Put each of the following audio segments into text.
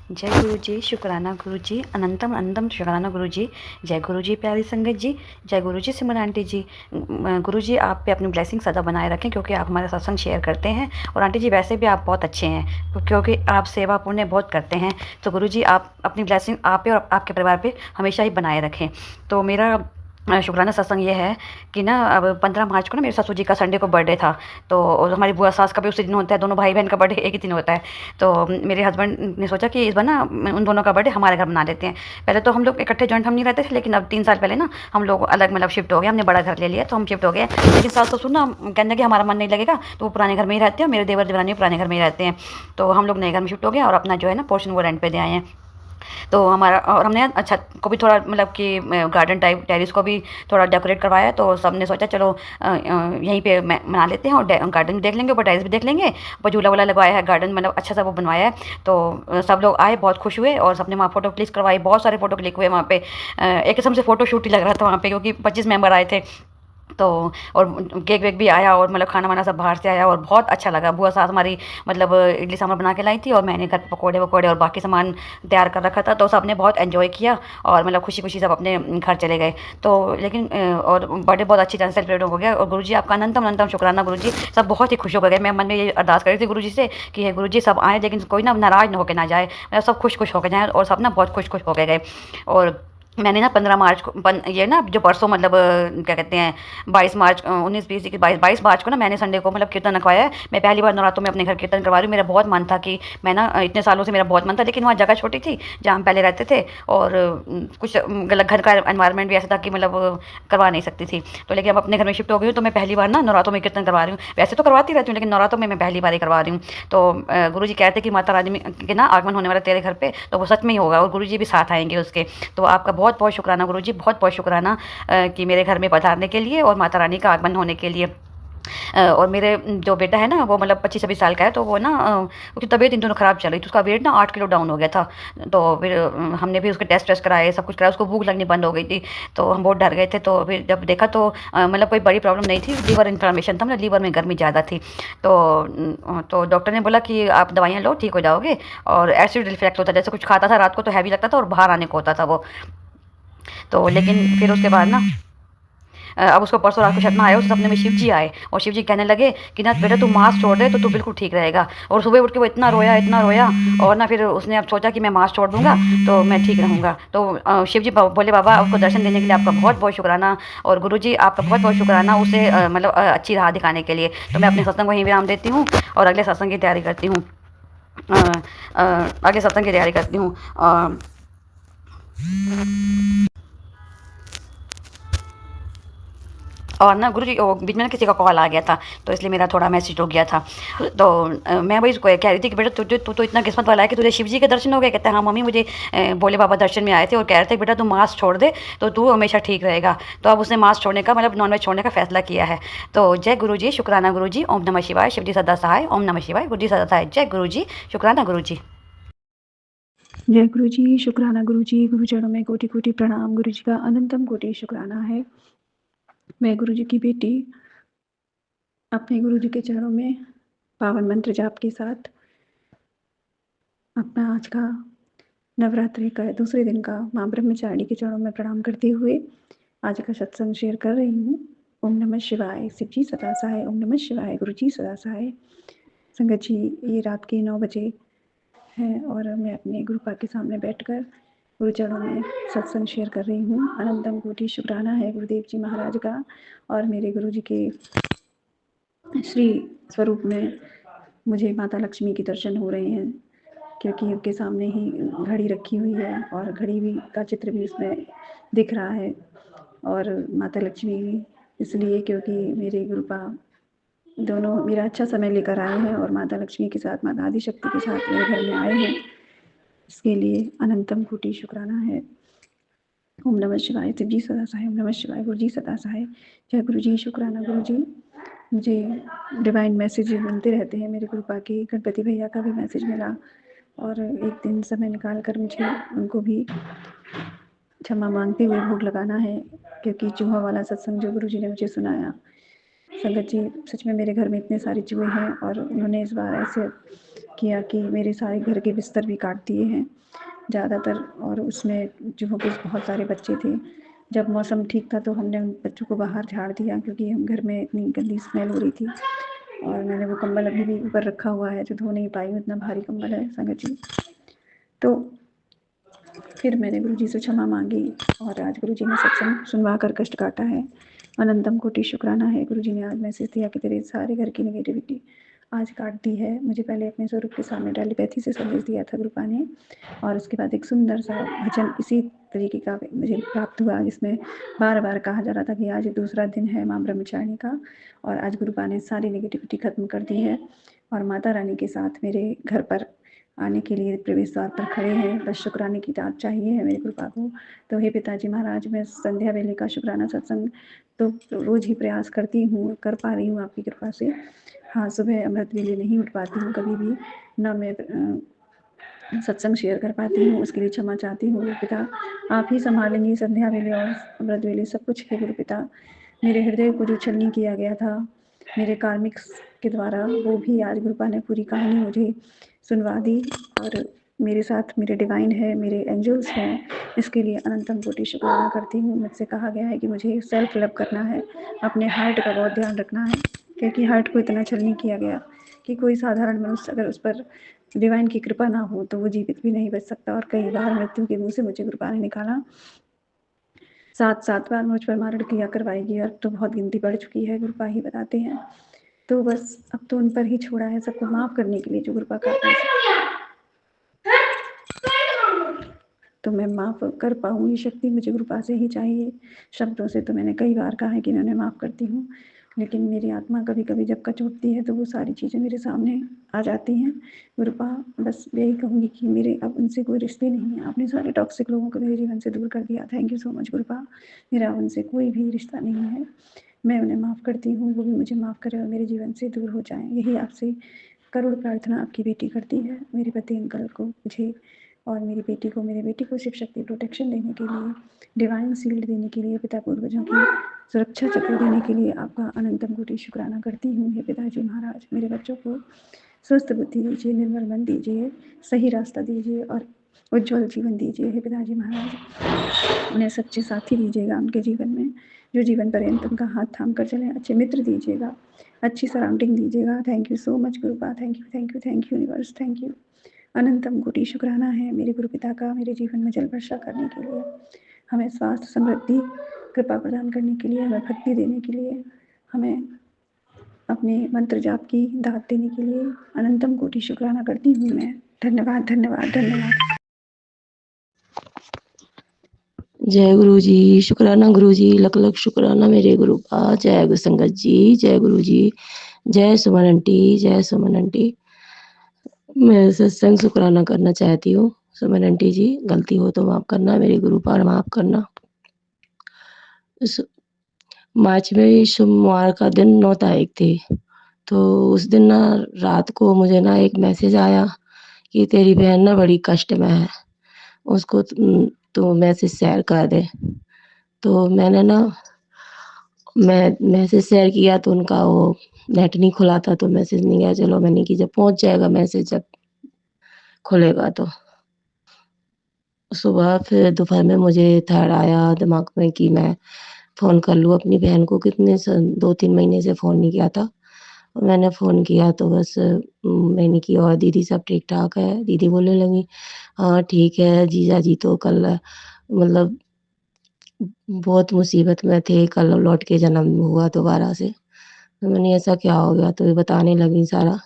जय गुरु जी, शुक्राना गुरु जी, अनंतम अनंतम शुक्राना गुरु जी। जय गुरु जी, प्यारी संगत जी। जय गुरु जी, सिमरन आंटी जी। गुरु जी आप पे अपनी ब्लेसिंग सदा बनाए रखें, क्योंकि आप हमारे सत्संग शेयर करते हैं। और आंटी जी वैसे भी आप बहुत अच्छे हैं, क्योंकि आप सेवा पुण्य बहुत करते हैं। तो गुरु जी आप अपनी ब्लेसिंग आप पे और आपके परिवार पे हमेशा ही बनाए रखें। तो मेरा शुक्राना सत्संग ये है कि ना, अब 15 मार्च को ना मेरे ससुर जी का संडे को बर्थडे था। तो और हमारी बुआ सास का भी उसी दिन होता है, दोनों भाई बहन का बर्थडे एक ही दिन होता है। तो मेरे हस्बैंड ने सोचा कि इस बार ना उन दोनों का बर्थडे हमारे घर मना लेते हैं। पहले तो हम लोग इकट्ठे जॉइंट हम नहीं रहते थे, लेकिन अब 3 साल पहले ना हम लोग अलग मतलब शिफ्ट हो गए, हमने बड़ा घर ले लिया तो हम शिफ्ट हो गए। लेकिन सास ससुर ना कहने लगे हमारा मन नहीं लगेगा, तो वो पुराने घर में ही रहते हैं। मेरे देवर देवरानी पुराने घर में ही रहते हैं। तो हम लोग नए घर में शिफ्ट हो गए और अपना जो है ना पोर्शन वो रेंट पे दे आए हैं। तो हमारा और हमने छत को भी थोड़ा मतलब कि गार्डन टाइप टेरिस को भी थोड़ा डेकोरेट करवाया। तो सबने सोचा चलो यहीं पे मना लेते हैं, और गार्डन भी देख लेंगे, ऊपर टेरिस भी देख लेंगे। ऊपर झूला वूला लगवाया है, गार्डन मतलब अच्छा सा वो बनवाया है। तो सब लोग आए, बहुत खुश हुए और सबने वहाँ फोटो क्लिक करवाई, बहुत सारे फोटो क्लिक हुए वहाँ पे। एक किस्म से फोटो शूट ही लग रहा था वहाँ पे, क्योंकि 25 मेंबर आए थे। तो और केक वेक भी आया, और मतलब खाना वाना सब बाहर से आया, और बहुत अच्छा लगा। बुआ सास हमारी मतलब इडली सांभर बना के लाई थी, और मैंने घर पे पकौड़े वकौड़े और बाकी सामान तैयार कर रखा था। तो सबने बहुत एंजॉय किया, और मतलब खुशी खुशी सब अपने घर चले गए। तो लेकिन और बर्थडे बहुत अच्छी तरह सेलिब्रेट हो गया। और गुरुजी आपका अनंतम अनंतम शुक्राना गुरुजी, सब बहुत ही खुश हो गए। मैं मन में ये अरदास करी थी गुरुजी से कि हे गुरुजी सब आए, लेकिन कोई ना नाराज ना होकर ना जाए, मतलब सब खुश खुश होकर जाए। और सब ना बहुत खुश खुश हो गए। और मैंने ना 15 मार्च को ये ना जो परसों मतलब क्या कहते हैं 22 मार्च 19 20 21 22 मार्च को ना मैंने संडे को मतलब कीर्तन रखवाया है। मैं पहली बार नवरात्रों में अपने घर कीर्तन करवा रही हूँ। मेरा बहुत मन था कि मैं ना इतने सालों से मेरा बहुत मन था, लेकिन वहाँ जगह छोटी थी जहाँ हम पहले रहते थे, और कुछ गलत घर का एनवायरनमेंट भी ऐसा था कि मतलब करवा नहीं सकती थी। तो लेकिन अब अपने घर में शिफ्ट हो गई हूँ, तो मैं पहली बार ना नवरात्रों में कीर्तन करवा रही हूँ। वैसे तो करवाती रहती हूँ, लेकिन नवरात्रों में मैं पहली बार ही करवा रही हूँ। तो गुरु जी कहते कि माता रानी के ना आगमन होने वाला तेरे घर पे, तो वो सच में ही होगा, और गुरु जी भी साथ आएंगे उसके। तो आपका बहुत बहुत शुक्राना गुरु जी, बहुत बहुत शुक्राना कि मेरे घर में पधारने के लिए और माता रानी का आगमन होने के लिए। और मेरे जो बेटा है ना, वो मतलब 25-26 साल का है। तो वो ना उसकी तबीयत इन दोनों ख़राब चल रही थी, उसका वेट ना 8 किलो डाउन हो गया था। तो फिर हमने भी उसके टेस्ट वेस्ट कराए, सब कुछ कराया, उसको भूख लगनी बंद हो गई थी। तो हम बहुत डर गए थे। तो फिर जब देखा तो मतलब कोई बड़ी प्रॉब्लम नहीं थी, लीवर इन्फ्लामेशन था, मतलब लीवर में गर्मी ज़्यादा थी। तो डॉक्टर ने बोला कि आप दवाइयाँ लो, ठीक हो जाओगे। और एसिड रिफ्लैक्ट होता, जैसे कुछ खाता था रात को तो हैवी लगता था और बाहर आने को होता था वो। तो लेकिन फिर उसके बाद ना अब उसको परसों रात को सपना आया, उस सपने में शिव जी आए, और शिव जी कहने लगे कि ना बेटा तू मास्क छोड़ दे तो तू बिल्कुल ठीक रहेगा। और सुबह उठ के वो इतना रोया इतना रोया, और ना फिर उसने अब सोचा कि मैं मास्क छोड़ दूंगा तो मैं ठीक रहूंगा। तो शिव जी बोले बाबा आपको दर्शन देने के लिए आपका बहुत बहुत शुक्राना, और गुरु जी आपका बहुत बहुत शुक्राना उसे मतलब अच्छी राह दिखाने के लिए। तो मैं अपने सत्संग को यहीं विराम देती हूँ, और अगले सत्संग की तैयारी करती हूँ। आगे सत्संग की तैयारी करती हूँ। और ना गुरुजी वो बीच में ना किसी का कॉल आ गया था, तो इसलिए मेरा थोड़ा मैसेज हो गया था। तो मैं वही उसको कह रही थी कि बेटा तुझे तू तो इतना किस्मत वाला है कि तुझे शिव जी के दर्शन हो गए। कहते हैं हाँ मम्मी मुझे भोले बाबा दर्शन में आए थे और कह रहे थे बेटा तू मास्क छोड़ दे तो तू हमेशा ठीक रहेगा। तो अब उसने मास्क छोड़ने का मतलब नॉनवेज छोड़ने का फैसला किया है। तो जय गुरु जी, शुक्राना गुरु जी, ओम नमः शिवाय, शिव जी सदा सहाय, ओम नमः शिवाय, गुरु जी सदा सहाय। जय गुरु जी, शुक्राना गुरु जी। जय गुरु जी, शुक्राना गुरु जी, गुरु चरणों में कोटि कोटि प्रणाम। गुरु जी का अनंतम कोटि शुक्राना है। मैं गुरु जी की बेटी अपने गुरु जी के चरणों में पावन मंत्र जाप के साथ अपना आज का नवरात्रि का दूसरे दिन का माँ ब्रह्मचारिणी के चरणों में प्रणाम करते हुए आज का सत्संग शेयर कर रही हूँ। ओम नमः शिवाय, शिव जी सदा सहाय। ओम नमः शिवाय, गुरु जी सदा सहाय। संगत जी ये रात के 9 बजे है, और मैं अपने गुरुपा के सामने बैठकर गुरु चरणों में सत्संग शेयर कर रही हूँ। अनंतम कोटि शुक्राना है गुरुदेव जी महाराज का, और मेरे गुरु जी के श्री स्वरूप में मुझे माता लक्ष्मी के दर्शन हो रहे हैं, क्योंकि उनके सामने ही घड़ी रखी हुई है, और घड़ी भी का चित्र भी उसमें दिख रहा है। और माता लक्ष्मी इसलिए क्योंकि मेरे गुरुपा दोनों मेरा अच्छा समय लेकर आए हैं, और माता लक्ष्मी के साथ माता आदिशक्ति के साथ मेरे घर में आए हैं। इसके लिए अनंतम कोटि शुक्राना है। ओम नमः शिवाय, शिव जी सदा सहाय। ओम नमः शिवाय, गुरु जी सदा सहाय। जय गुरु जी, शुक्राना गुरु जी। मुझे डिवाइन मैसेज मिलते रहते हैं मेरे कृपा के। गणपति भैया का भी मैसेज मिला, और एक दिन समय निकाल कर मुझे उनको भी क्षमा मांगते हुए भोग लगाना है, क्योंकि चूहा वाला सत्संग जो गुरु जी ने मुझे सुनाया, संगत जी सच में मेरे घर में इतने सारे चूहे हैं, और उन्होंने इस बार ऐसे किया कि मेरे सारे घर के बिस्तर भी काट दिए हैं ज़्यादातर, और उसमें जो हो कि बहुत सारे बच्चे थे। जब मौसम ठीक था तो हमने उन बच्चों को बाहर झाड़ दिया, क्योंकि हम घर में इतनी गंदी स्मेल हो रही थी। और मैंने वो कंबल अभी भी ऊपर रखा हुआ है जो धो नहीं पाई हूँ, इतना भारी कंबल है संगत जी। तो फिर मैंने गुरु जी से क्षमा मांगी, और आज गुरु जी ने सत्संग सुनवा कर कष्ट काटा है। अनंतम कोटि शुक्राना है। गुरु जी ने आज मैसेज दिया कि तेरे सारे घर की नेगेटिविटी आज काट दी है। मुझे पहले अपने स्वरूप के सामने टेलीपैथी से संदेश दिया था गुरुपा ने, और उसके बाद एक सुंदर सा भजन इसी तरीके का मुझे प्राप्त हुआ, जिसमें बार बार कहा जा रहा था कि आज दूसरा दिन है माँ ब्रह्मचारिणी का, और आज गुरुपा ने सारी नेगेटिविटी खत्म कर दी है, और माता रानी के साथ मेरे घर पर आने के लिए प्रवेश द्वार पर खड़े हैं। बस शुक्राने की दात चाहिए है मेरे कृपा को। तो हे पिताजी महाराज, मैं संध्या वेले का शुक्राना सत्संग तो रोज ही प्रयास करती हूँ, कर पा रही हूँ आपकी कृपा से। हाँ, सुबह अमृत वेले नहीं उठ पाती हूँ कभी भी, ना मैं सत्संग शेयर कर पाती हूँ, उसके लिए क्षमा चाहती हूँ। गुरु पिता आप ही संभालेंगे संध्या वेले और अमृत वेले सब कुछ है गुरु पिता। मेरे हृदय को जो छलनी किया गया था मेरे कार्मिक के द्वारा, वो भी आज गुरुपा ने पूरी कहानी मुझे सुनवा दी, और मेरे साथ मेरे डिवाइन है, मेरे एंजल्स हैं, इसके लिए अनंतम कोटि शुक्राना करती हूँ। मुझसे कहा गया है कि मुझे सेल्फ लव करना है, अपने हार्ट का बहुत ध्यान रखना है, क्योंकि हार्ट को इतना छलनी किया गया कि कोई साधारण मनुष्य अगर उस पर डिवाइन की कृपा ना हो तो वो जीवित भी नहीं बच सकता। और कई बार मृत्यु के मुंह से मुझे कृपा ने निकाला। 7 बार मुझ पर मारण क्रिया करवाएगी, और तो बहुत गिनती बढ़ चुकी है, गुरुपा ही बताते हैं। तो बस अब तो उन पर ही छोड़ा है सबको माफ़ करने के लिए जो गुरुपा का, तो मैं माफ़ कर पाऊँ ये शक्ति मुझे गुरुपा से ही चाहिए। शब्दों से तो मैंने कई बार कहा है कि मैं उन्हें माफ़ करती हूँ, लेकिन मेरी आत्मा कभी कभी जब कचोटती है तो वो सारी चीज़ें मेरे सामने आ जाती हैं। गुरुपा, बस यही कहूँगी कि मेरे अब उनसे कोई रिश्ते नहीं है। आपने सारे टॉक्सिक लोगों को मेरे जीवन से दूर कर दिया। Thank you so much गुरुपा। मेरा उनसे कोई भी रिश्ता नहीं है। मैं उन्हें माफ़ करती हूँ, वो भी मुझे माफ़ करें और मेरे जीवन से दूर हो जाएं। यही आपसे करुण प्रार्थना आपकी बेटी करती है। मेरे पति अंकल को, मुझे और मेरी बेटी को, मेरे बेटी को शिव शक्ति प्रोटेक्शन देने के लिए, डिवाइन सील्ड देने के लिए, पिता पूर्वजों की सुरक्षा चक्र देने के लिए आपका अनंतम कोटि शुक्राना करती हूँ। हे पिताजी महाराज, मेरे बच्चों को स्वस्थ बुद्धि दीजिए, निर्मल मन दीजिए, सही रास्ता दीजिए और उज्ज्वल जीवन दीजिए। हे पिताजी महाराज, उन्हें सच्चे साथी दीजिएगा उनके जीवन में, जो जीवन पर्यंत उनका हाथ थाम कर चलें। अच्छे मित्र दीजिएगा, अच्छी सराउंडिंग दीजिएगा। थैंक यू सो मच गुरुपा। Thank you, thank you, thank you universe, thank you. अनंतम कोटि शुक्राना है मेरे गुरु पिता का मेरे जीवन में जल वर्षा करने के लिए, हमें स्वास्थ्य समृद्धि कृपा प्रदान करने के लिए, हमें भक्ति देने के लिए, हमें अपने मंत्र जाप की दात देने के लिए अनंतम कोटि शुक्राना करती हूँ मैं। धन्यवाद, धन्यवाद, धन्यवाद। जय गुरु जी, शुक्राना गुरु जी, लख लख शुक्राना मेरे गुरु पा। जय गुरु संगत जी, जय गुरु जी, जय सुमन आंटी, जय सुमन आंटी। मैं सत्संग शुक्राना करना चाहती हूँ। सुमन आंटी जी, गलती हो तो माफ़ करना, मेरे गुरु पर माफ़ करना। मार्च में सोमवार का दिन 9 तारीख थी, तो उस दिन ना रात को मुझे ना एक मैसेज आया कि तेरी बहन ना बड़ी कष्ट में है, उसको तो मैसेज शेयर कर दे। तो मैंने ना मैं मैसेज शेयर किया तो उनका वो नेट नहीं खुला था, तो मैसेज नहीं गया। चलो मैंने कि जब पहुँच जाएगा मैसेज, जब खुलेगा तो। सुबह फिर दोपहर में मुझे थॉट आया दिमाग में कि मैं फ़ोन कर लूँ अपनी बहन को। कितने 2-3 महीने से फ़ोन नहीं किया था। मैंने फ़ोन किया तो बस मैंने की, और दीदी सब ठीक-ठाक है? दीदी बोलने लगी, हाँ ठीक है, जीजा जी तो कल मतलब बहुत मुसीबत में थे, कल लौट के जन्म हुआ दोबारा से। तो मैंने ऐसा क्या हो गया? तो ये बताने लगी सारा,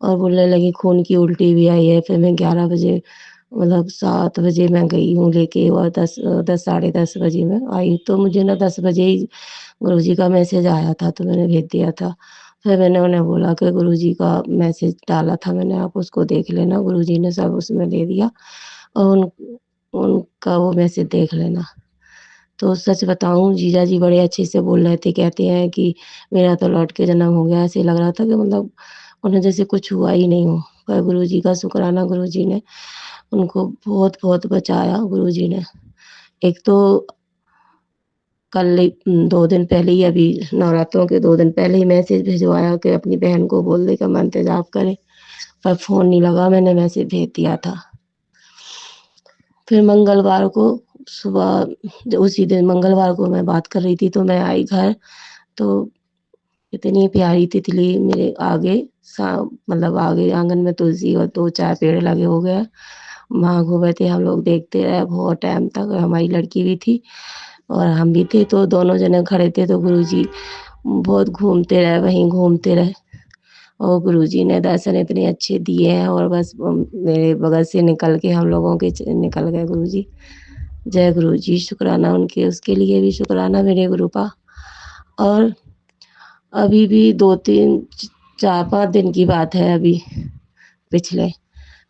और बोलने लगी खून की उल्टी भी आई है। फिर मैं 11 बजे मतलब 7 बजे मैं गई हूँ लेके, और 10 साढ़े 10 बजे मैं आई। तो मुझे ना 10 बजे ही गुरुजी का मैसेज आया था, तो मैंने भेज दिया था। फिर मैंने उन्हें बोला कि गुरुजी का मैसेज डाला था मैंने, आप उसको देख लेना। गुरुजी ने सब उसमें दे दिया, और उनका वो मैसेज देख लेना। तो सच बताऊँ, जीजा जी बड़े अच्छे से बोल रहे थे, कहते हैं कि मेरा तो लौट के जन्म हो गया। ऐसे लग रहा था कि मतलब उन्हें जैसे कुछ हुआ ही नहीं हो। पर गुरुजी का शुक्राना, गुरुजी ने उनको बहुत-बहुत बचाया गुरुजी ने। एक तो कल 2 दिन पहले ही, अभी नवरात्रों के 2 दिन पहले ही मैसेज भिजवाया कि अपनी बहन को बोल दे कि मंत्र जाप करे। पर फ़ोन नहीं लगा, मैंने मैसेज भेज दिया था। फिर मंगलवार को सुबह उसी दिन मंगलवार को मैं बात कर रही थी तो मैं आई घर, तो इतनी प्यारी तितली मेरे आगे मतलब आगे आँगन में तुलसी और 2-4 पेड़ लगे हो गए। वहाँ घूमे थे, हम लोग देखते रहे बहुत टाइम तक, हमारी लड़की भी थी और हम भी थे, तो दोनों जने खड़े थे, तो गुरुजी बहुत घूमते रहे, वहीं घूमते रहे और गुरुजी ने दर्शन इतने अच्छे दिए हैं और बस मेरे बगल से निकल के हम लोगों के निकल गए गुरुजी। जय गुरुजी, शुक्राना उनके, उसके लिए भी शुक्राना मेरे गुरु का। और अभी भी 2-3 4-5 दिन की बात है अभी पिछले,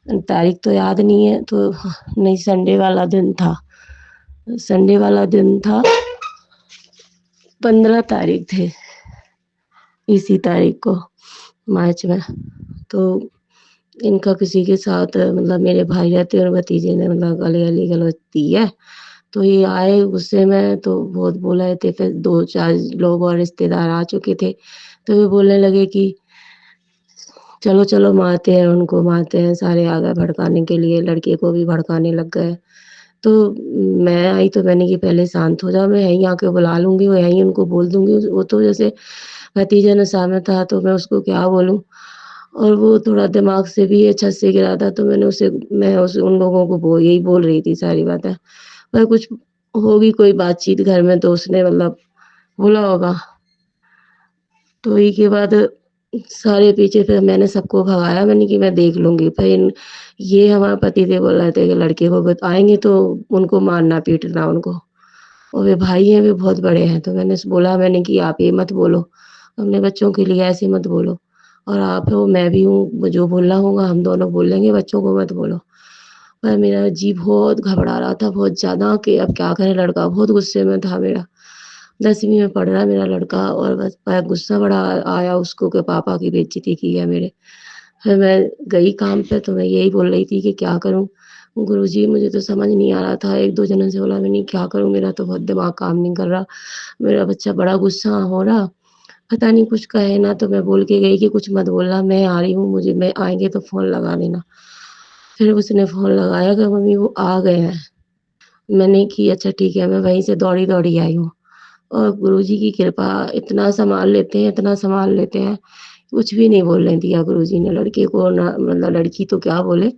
तारीख तो याद नहीं है, तो नहीं संडे वाला दिन था। संडे वाला दिन था, 15 तारीख थे, इसी तारीख को मार्च में। तो इनका किसी के साथ मतलब मेरे भाई रहते और भतीजे ने मतलब गाली गलौज दी है। तो ये आए गुस्से में तो बहुत बोल रहे थे, फिर 2-4 लोग और रिश्तेदार आ चुके थे, तो ये बोलने लगे कि चलो, चलो मारते हैं उनको, मारते हैं, सारे आ गए भड़काने के लिए, लड़के को भी भड़काने लग गए। तो मैं आई तो मैंने कि पहले शांत हो जाओ, मैं यहीं आके बुला लूँगी और यहीं उनको बोल दूँगी। वो तो जैसे भतीजे ने सामने था तो मैं उसको क्या बोलूँ? और वो थोड़ा दिमाग से भी छत से गिरा था तो मैं उन लोगों को यही बोल रही थी सारी बातें। पर कुछ होगी कोई बातचीत घर में तो उसने मतलब बोला होगा। तो वही के बाद सारे पीछे फिर मैंने सबको भगाया, मैंने कि मैं देख लूँगी। फिर ये हमारे पतिदेव बोल रहे थे कि लड़के को आएँगे तो उनको मारना, पीटना उनको। और वे भाई हैं, वे बहुत बड़े हैं, तो मैंने कि आप ये मत बोलो, अपने बच्चों के लिए ऐसे मत बोलो। और आप हो, मैं भी हूँ, जो बोलना होगा हम दोनों बोल लेंगे, बच्चों को मत बोलो। पर मेरा जी बहुत घबरा रहा था, बहुत ज़्यादा कि अब क्या करे लड़का, बहुत गुस्से में था मेरा। 10वीं में पढ़ रहा है मेरा लड़का और बस गुस्सा बड़ा आया उसको कि पापा की बेइज़्ज़ती की है मेरे। फिर मैं गई काम पे तो मैं यही बोल रही थी कि क्या करूँ? गुरुजी मुझे तो समझ नहीं आ रहा था, 1-2 जनों से बोला मैंने क्या करूँ? मेरा तो बहुत दिमाग काम नहीं कर रहा। मेरा बच्चा बड़ा गुस्सा हो रहा, पता नहीं कुछ कहे ना तो मैं बोल के गई कि कुछ मत बोलना, मैं आ रही हूँ, मैं आएँगे तो फ़ोन लगा देना। फिर उसने फ़ोन लगाया कि मम्मी वो आ गए हैं। मैंने कि अच्छा ठीक है, मैं वहीं से दौड़ी-दौड़ी आई हूँ। और गुरुजी की कृपा इतना सँभाल लेते हैं, कुछ भी नहीं बोलने दिया गुरुजी ने लड़के को ना मतलब लड़की तो क्या बोले,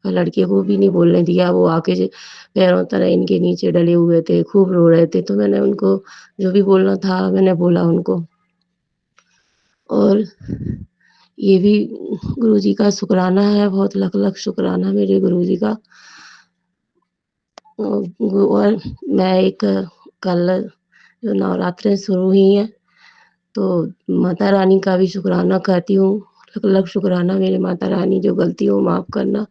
पर लड़के को भी नहीं बोलने दिया। वो आके पैरों तले इनके नीचे डले हुए थे, खूब रो रहे थे, तो मैंने उनको जो भी बोलना था मैंने बोला उनको। और ये भी गुरुजी का शुक्राना है, बहुत लख-लख शुक्राना मेरे गुरुजी का। और मैं एक कल जो नवरात्रें शुरू हुई हैं तो माता रानी का भी शुक्राना करती हूँ, लख-लख शुक्राना मेरे माता रानी जो गलती हो माफ़ करना,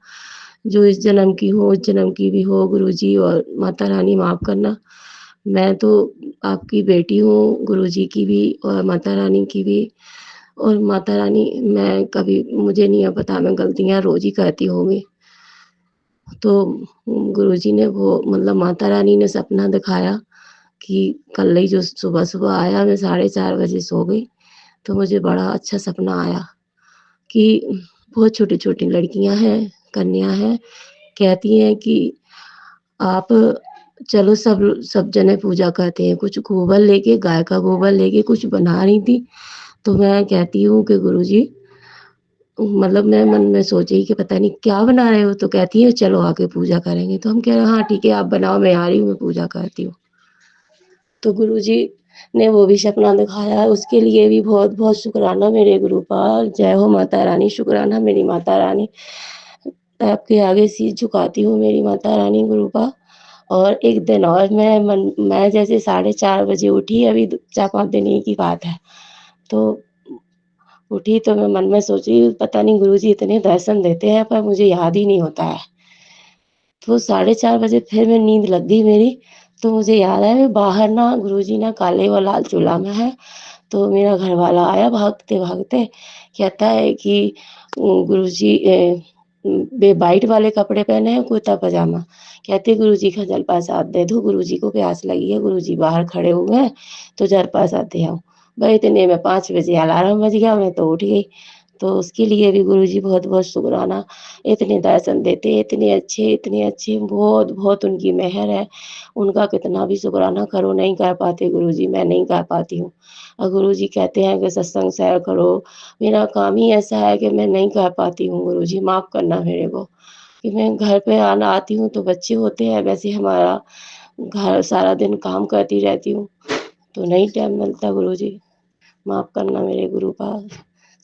जो इस जन्म की हो, उस जन्म की भी हो गुरुजी और माता रानी माफ़ करना। मैं तो आपकी बेटी हूँ, गुरुजी की भी और माता रानी की भी। और माता रानी मैं कभी मुझे नहीं है पता मैं गलतियाँ रोज़ ही करती होंगी। तो गुरुजी ने वो मतलब माता रानी ने सपना दिखाया कि कल ही जो सुबह-सुबह आया, मैं 4:30 बजे सो गई, तो मुझे बड़ा अच्छा सपना आया कि बहुत छोटी-छोटी लड़कियाँ हैं, कन्या हैं, कहती हैं कि आप चलो सब जने पूजा करते हैं, कुछ गोबर लेके गाय का गोबर लेके कुछ बना रही थी, तो मैं कहती हूँ कि गुरुजी मतलब मैं मन में सोच रही कि पता नहीं क्या बना रहे हो? तो कहती हैं चलो आके पूजा करेंगे, तो हम कह रहे हैं हाँ ठीक है आप बनाओ मैं आ रही हूँ, मैं पूजा करती हूँ। तो गुरुजी ने वो भी सपना दिखाया, उसके लिए भी बहुत-बहुत शुक्राना मेरे गुरु का। जय हो माता रानी, शुक्राना मेरी माता रानी। आपके आगे शीश झुकाती हूँ मेरी माता रानी गुरु का। और एक दिन और मैं जैसे 4:30 बजे उठी, अभी 4-5 दिन ही की बात है। तो उठी तो मैं मन में सोची पता नहीं गुरुजी इतने दर्शन देते हैं पर मुझे याद ही नहीं होता है। तो 4:30 बजे फिर मैं नींद लग गई मेरी, तो मुझे याद आया बाहर ना गुरुजी ना काले और लाल चूल्हा में है, तो मेरा घरवाला आया भागते-भागते, कहता है कि गुरुजी बे व्हाइट वाले कपड़े पहने हैं, कुर्ता पजामा। कहते गुरुजी का जल-प्रसाद दे दो, गुरुजी को प्यास लगी है, गुरुजी बाहर खड़े हुए हैं, तो जल-प्रसाद दे आओ। भाई इतने में 5 बजे अलार्म बज गया, मैं तो उठ गई। तो उसके लिए भी गुरुजी बहुत-बहुत शुकराना। इतने दर्शन देते, इतने अच्छे, बहुत-बहुत उनकी मेहर है। उनका कितना भी शुकराना करो नहीं कर पाते गुरुजी, मैं नहीं कर पाती हूँ। और गुरुजी कहते हैं कि सत्संग शेयर करो, मेरा काम ही ऐसा है कि मैं नहीं कर पाती हूँ गुरुजी, माफ़ करना मेरे को। कि मैं घर पे आती हूँ तो बच्चे होते हैं, वैसे हमारा घर सारा दिन काम करती रहती हूँ, तो नहीं टाइम मिलता गुरुजी। माफ़ करना मेरे गुरुपाद,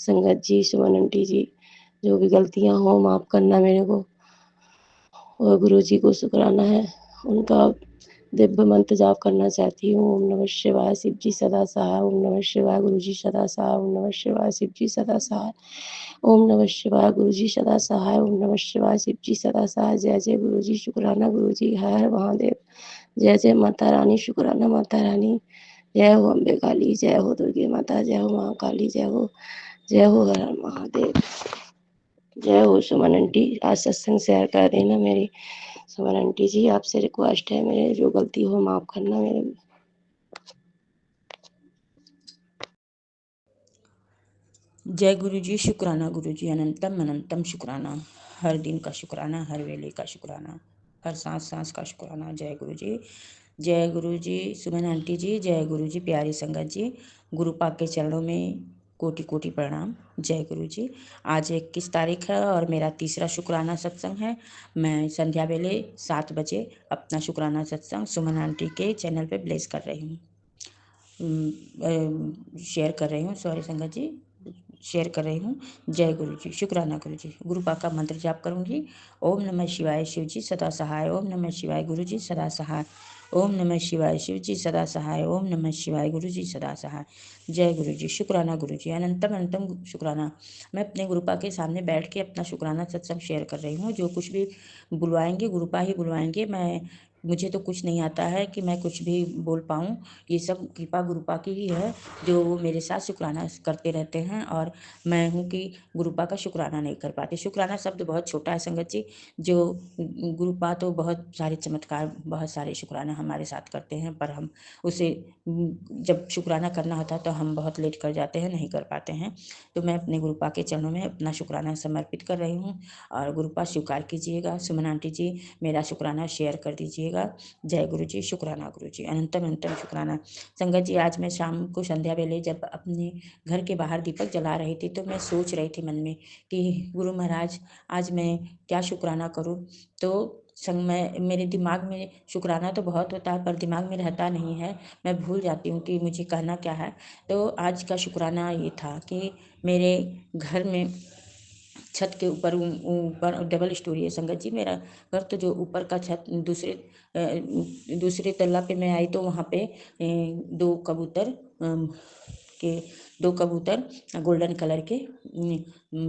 संगत जी, सुमन आंटी जी, जो भी गलतियाँ हों माफ़ करना मेरे को। और गुरुजी को शुकराना है, उनका दिव्य मंत्र जाप करना चाहती हूँ। ओम नमः शिवाय, शिव जी सदा सहाय। ओम नमः शिवाय, गुरुजी सदा सहाय। ओम नमः शिवाय, शिव जी सदा सहाय। ओम नमः शिवाय, गुरुजी सदा सहाय। ओम नमः शिवाय, शिव जी सदा सहाय। जय जय गुरुजी, शुकराना गुरुजी, हर हर महादेव। जय जय माता रानी, शुकराना माता रानी। जय हो अम्बे काली, जय हो दुर्गे माता, जय हो महाकाली, जय हो हर हर महादेव। जय हो सुमन आंटी, आज सत्संग शेयर कर देना मेरी। सुमन आंटी जी, आपसे रिक्वेस्ट है, मेरे जो गलती हो माफ़ करना मेरे। जय गुरु जी, शुक्राना गुरु जी, अनंतम अनंतम शुक्राना। हर दिन का शुक्राना, हर वेले का शुक्राना, हर सांस सांस का शुक्राना। जय गुरु जी, जय गुरु जी, सुमन आंटी जी, जय गुरु जी, प्यारी संगत जी, गुरु पाक के चरणों में कोटि कोटि प्रणाम। जय गुरु जी। आज 21 तारीख है और मेरा तीसरा शुक्राना सत्संग है। मैं संध्या वेले 7 बजे अपना शुक्राना सत्संग सुमन आंटी के चैनल पे ब्लेस कर रही हूँ, शेयर कर रही हूँ, सॉरी संगत जी, शेयर कर रही हूँ। जय गुरु जी, शुक्राना गुरु जी। गुरु पाक का मंत्र जाप करूँगी। ओम नमः शिवाय, शिव जी सदा सहाय। ओम नमः शिवाय, गुरु जी सदा सहाय। ओम नमः शिवाय, शिव जी सदा सहाय। ओम नमः शिवाय, गुरु जी सदा सहाय। जय गुरु जी, शुक्राना गुरु जी, अनंतम अनंतम शुक्राना। मैं अपने गुरुपा के सामने बैठ के अपना शुक्राना सत्संग शेयर कर रही हूँ। जो कुछ भी बुलवाएंगे गुरुपा ही बुलवाएंगे। मुझे तो कुछ नहीं आता है कि मैं कुछ भी बोल पाऊँ। ये सब कृपा गुरुपा की ही है, जो वो मेरे साथ शुक्राना करते रहते हैं और मैं हूँ कि गुरुपा का शुक्राना नहीं कर पाती। शुक्राना शब्द बहुत छोटा है संगत जी। जो गुरुपा तो बहुत सारे चमत्कार, बहुत सारे शुक्राना हमारे साथ करते हैं, पर हम उसे जब शुक्राना करना होता है तो हम बहुत लेट कर जाते हैं, नहीं कर पाते हैं। तो मैं अपने गुरुपा के चरणों में अपना शुक्राना समर्पित कर रही हूँ और गुरुपा स्वीकार कीजिएगा। सुमन आंटी जी, मेरा शुक्राना शेयर कर दीजिएगा। जय गुरु जी, शुक्राना गुरु जी, अनंतम अनंतम शुक्राना। संगत जी, आज मैं शाम को संध्या वेले जब अपने घर के बाहर दीपक जला रही थी तो मैं सोच रही थी मन में कि गुरु महाराज आज मैं क्या शुक्राना करूं। तो मैं मेरे दिमाग में शुक्राना तो बहुत होता है पर दिमाग में रहता नहीं है, मैं भूल जाती हूँ कि मुझे कहना क्या है। तो आज का शुक्राना ये था कि मेरे घर में छत के ऊपर ऊपर डबल स्टोरी है संगत जी मेरा घर। तो जो ऊपर का छत दूसरे तल्ला पे मैं आई तो वहाँ पे दो कबूतर के दो कबूतर गोल्डन कलर के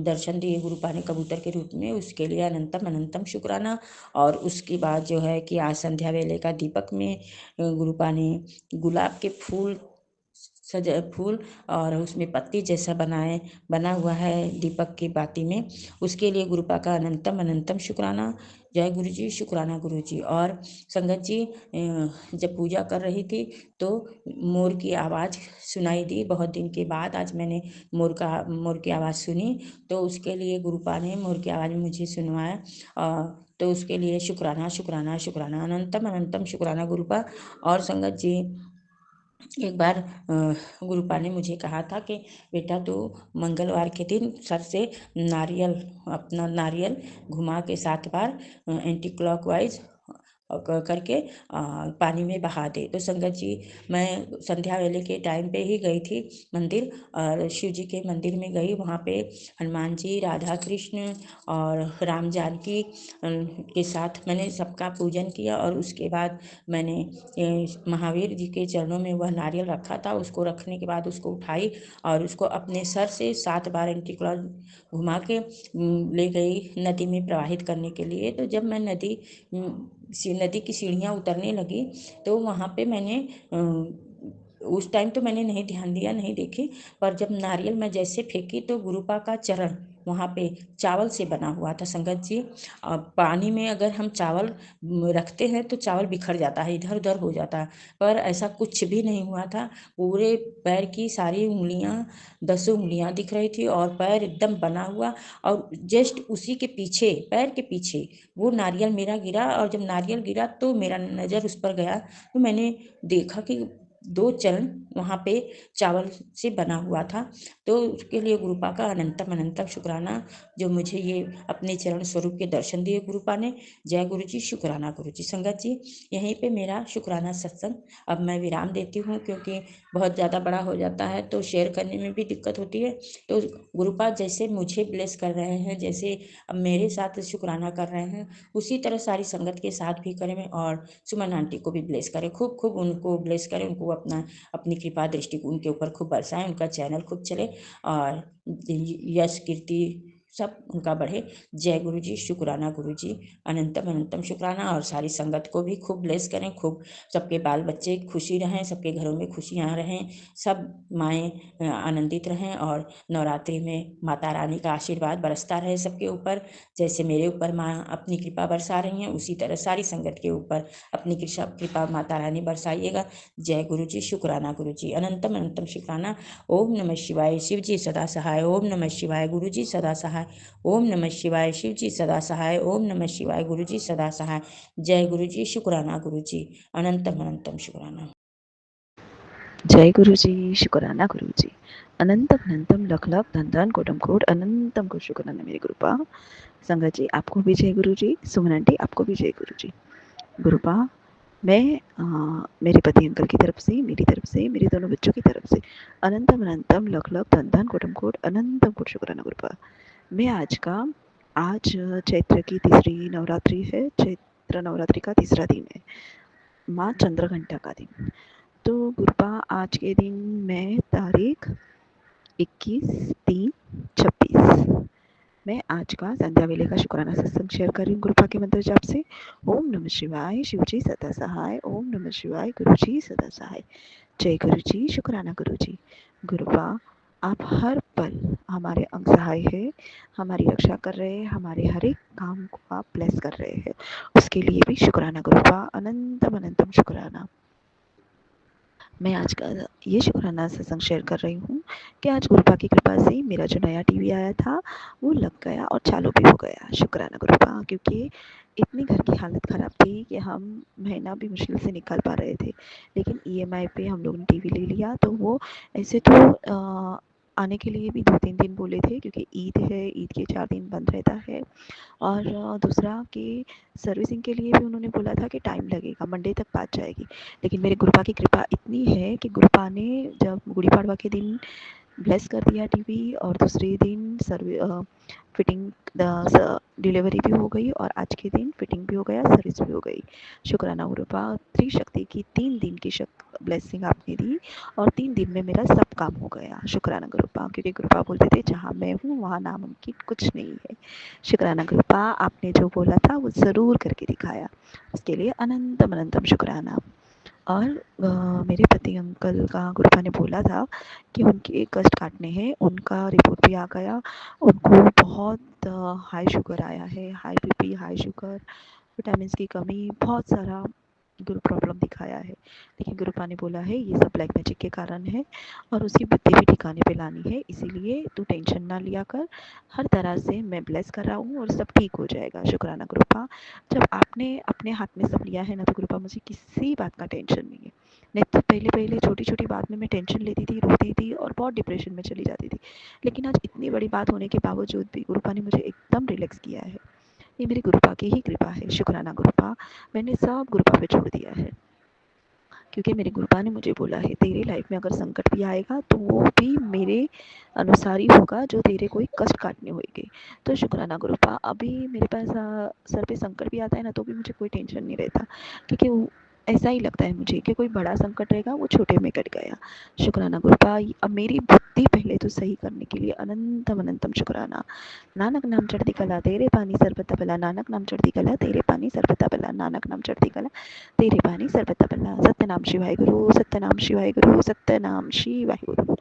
दर्शन दिए गुरुपा ने कबूतर के रूप में। उसके लिए अनंतम अनंतम शुक्राना। और उसके बाद जो है कि आज संध्या वेले का दीपक में गुरुपा ने गुलाब के फूल फूल और उसमें पत्ती जैसा बना हुआ है दीपक की बाती में। उसके लिए गुरुपा का अनंतम अनंतम शुक्राना। जय गुरु जी, शुक्राना गुरु जी। और संगत जी, जब पूजा कर रही थी तो मोर की आवाज़ सुनाई दी। बहुत दिन के बाद आज मैंने मोर की आवाज़ सुनी, तो उसके लिए गुरुपा ने मोर की आवाज़ में मुझे सुनवाया। तो उसके लिए शुक्राना शुक्राना शुक्राना, अनंतम अनंतम शुक्राना गुरुपा। और संगत जी, एक बार गुरुपा ने मुझे कहा था कि बेटा तू मंगलवार के दिन सर से अपना नारियल घुमा के 7 बार एंटी क्लॉकवाइज करके पानी में बहा दे। तो संगत जी, मैं संध्या वेले के टाइम पे ही गई थी मंदिर और शिव जी के मंदिर में गई। वहाँ पे हनुमान जी, राधा कृष्ण और राम जानकी के साथ मैंने सबका पूजन किया। और उसके बाद मैंने महावीर जी के चरणों में वह नारियल रखा था, उसको रखने के बाद उसको उठाई और उसको अपने सर से 7 बार एंटी क्लॉक घुमा के ले गई नदी में प्रवाहित करने के लिए। तो जब मैं नदी की सीढ़ियाँ उतरने लगी तो वहाँ पे मैंने उस टाइम तो मैंने नहीं ध्यान दिया, नहीं देखी, पर जब नारियल मैं जैसे फेंकी तो गुरुपा का चरण वहाँ पे चावल से बना हुआ था संगत जी। पानी में अगर हम चावल रखते हैं तो चावल बिखर जाता है, इधर उधर हो जाता है, पर ऐसा कुछ भी नहीं हुआ था। पूरे पैर की सारी उंगलियां 10 उंगलियां दिख रही थी और पैर एकदम बना हुआ। और जस्ट उसी के पीछे, पैर के पीछे वो नारियल मेरा गिरा, और जब नारियल गिरा तो मेरा नज़र उस पर गया तो मैंने देखा कि 2 चरण वहाँ पे चावल से बना हुआ था। तो उसके लिए गुरुपा का अनंतम अनंतम शुक्राना, जो मुझे ये अपने चरण स्वरूप के दर्शन दिए गुरुपा ने। जय गुरु जी, शुक्राना गुरु जी। संगत जी, यहीं पे मेरा शुक्राना सत्संग अब मैं विराम देती हूँ, क्योंकि बहुत ज़्यादा बड़ा हो जाता है तो शेयर करने में भी दिक्कत होती है। तो गुरुपा जैसे मुझे ब्लेस कर रहे हैं, जैसे अब मेरे साथ शुक्राना कर रहे हैं, उसी तरह सारी संगत के साथ भी करें, और सुमन आंटी को भी ब्लेस करें, खूब खूब उनको ब्लेस करें, उनको अपनी कृपा दृष्टि उनके ऊपर खूब बरसाएं, उनका चैनल खूब चले और यश कीर्ति सब उनका बढ़े। जय गुरु जी, शुक्राना गुरु जी, अनंतम अनंतम शुक्राना। और सारी संगत को भी खूब ब्लेस करें, खूब सबके बाल बच्चे खुशी रहें, सबके घरों में खुशियाँ रहें, सब माएँ आनंदित रहें, और नवरात्रि में माता रानी का आशीर्वाद बरसता रहे सबके ऊपर। जैसे मेरे ऊपर माँ अपनी कृपा बरसा रही हैं, उसी तरह सारी संगत के ऊपर अपनी कृपा माता रानी बरसाइएगा। जय गुरु जी, शुक्राना गुरु जी, अनंतम अनंतम शुक्राना। ओम नमः शिवाय, शिव जी सदा सहाय। ओम नमः शिवाय, गुरु जी सदा सहाय। ओम नमः शिवाय, शिव जी सदा सहाय। ओम नमः शिवाय, गुरु जी सदा सहाय। जय गुरु जी, शुक्राना गुरु जी, अनंतम अनंतम शुक्राना। जय गुरु जी, शुक्राना गुरु जी, अनंतम अनंतम लख लख धन धन कोटम कोट अनंतम को शुक्राना मेरे गुरुपा। संगत जी आपको भी जय गुरु जी, सुमन आंटी आपको भी जय गुरु जी। गुरुपा मैं मेरे पति अंकल की तरफ से, मेरी तरफ से, मेरे दोनों बच्चों की तरफ से अनंतम अनंतम लख लख धन धन कोटम कोट अनंतम कोट शुक्राना गुरुपा। मैं आज चैत्र की तीसरी नवरात्रि है, चैत्र नवरात्रि का तीसरा दिन है, माँ चंद्रघंटा का दिन। तो गुरुपा आज के दिन मैं तारीख 21/3/26 मैं आज का संध्या वेले का शुक्राना सत्संग शेयर कर रही हूँ गुरुपा के मंत्र जाप से। ओम नमः शिवाय, शिव जी सदा सहाय। ओम नमः शिवाय, गुरु जी सदा सहाय। जय गुरु जी, शुक्राना गुरु जी। गुरुपा आप हर पल हमारे अंग सहाय है, हमारी रक्षा कर रहे हैं, हमारे हर एक काम को आप ब्लेस कर रहे हैं, उसके लिए भी शुक्राना गुरुपा, अनंतम अनंतम शुक्राना। मैं आज का ये शुक्राना सत्संग शेयर कर रही हूँ कि आज गुरुपा की कृपा से मेरा जो नया टीवी आया था वो लग गया और चालू भी हो गया। शुक्राना गुरुपा, क्योंकि इतनी घर की हालत ख़राब थी कि हम महीना भी मुश्किल से निकाल पा रहे थे, लेकिन ईएमआई पे हम लोगों ने टीवी ले लिया। तो वो ऐसे तो आने के लिए भी 2-3 दिन बोले थे, क्योंकि ईद है, ईद के 4 दिन बंद रहता है, और दूसरा कि सर्विसिंग के लिए भी उन्होंने बोला था कि टाइम लगेगा, मंडे तक बात जाएगी। लेकिन मेरे गुरुपा की कृपा इतनी है कि गुरुपा ने जब गुड़ी पाड़वा के दिन ब्लेस कर दिया टीवी, और दूसरे दिन फिटिंग डिलीवरी भी हो गई, और आज के दिन फिटिंग भी हो गया, सर्विस भी हो गई। शुक्राना गुरुपा, त्रिशक्ति की 3 दिन की ब्लेसिंग आपने दी, और 3 दिन में मेरा सब काम हो गया। शुक्राना गुरुपा, क्योंकि गुरुपा बोलते थे जहाँ मैं हूँ वहाँ नामुमकिन कुछ नहीं है। शुक्राना गुरुपा, आपने जो बोला था वो ज़रूर करके दिखाया, उसके लिए अनंतम अनंतम शुक्राना। और मेरे पति अंकल का गुरुपा ने बोला था कि उनके कष्ट काटने हैं, उनका रिपोर्ट भी आ गया। उनको बहुत हाई शुगर आया है, high BP, high sugar, vitamin की कमी, बहुत सारा गुरु प्रॉब्लम दिखाया है। लेकिन गुरुपा ने बोला है ये सब ब्लैक मैजिक के कारण है, और उसकी बुद्धि भी ठिकाने पे लानी है, इसीलिए तू टेंशन ना लिया कर, हर तरह से मैं ब्लेस कर रहा हूँ और सब ठीक हो जाएगा। शुक्राना गुरुपा, जब आपने अपने हाथ में सब लिया है ना, तो गुरुपा मुझे किसी बात का टेंशन नहीं है। नहीं तो पहले पहले छोटी छोटी बात में मैं टेंशन लेती थी, रोती थी और बहुत डिप्रेशन में चली जाती थी, लेकिन आज इतनी बड़ी बात होने के बावजूद भी गुरुपा ने मुझे एकदम रिलैक्स किया है। ये मेरी गुरुपा की ही कृपा है। शुक्राना गुरुपा, मैंने सब गुरुपा पे छोड़ दिया है, क्योंकि मेरे गुरुपा ने मुझे बोला है तेरे लाइफ में अगर संकट भी आएगा तो वो भी मेरे अनुसार ही होगा, जो तेरे कोई कष्ट काटने होंगे। तो शुक्राना गुरुपा, अभी मेरे पास सर पे संकट भी आता है ना, तो भी मुझे कोई टेंशन नहीं रहता, क्योंकि ऐसा ही लगता है मुझे कि कोई बड़ा संकट रहेगा वो छोटे में कट गया। शुक्राना गुरुपा, अब मेरी बुद्धि पहले तो सही करने के लिए अनंतम अनंतम शुक्राना। नानक नाम चढ़ती कला तेरे पानी सर्बता भला, नानक नाम चढ़ती कला तेरे पानी सर्बता भला, नानक नाम चढ़ती कला तेरे पानी सर्बता भला। सत्यनाम शिवाय गुरु, सत्यनाम शिवाय गुरु, सत्यनाम शिवाय गुरु।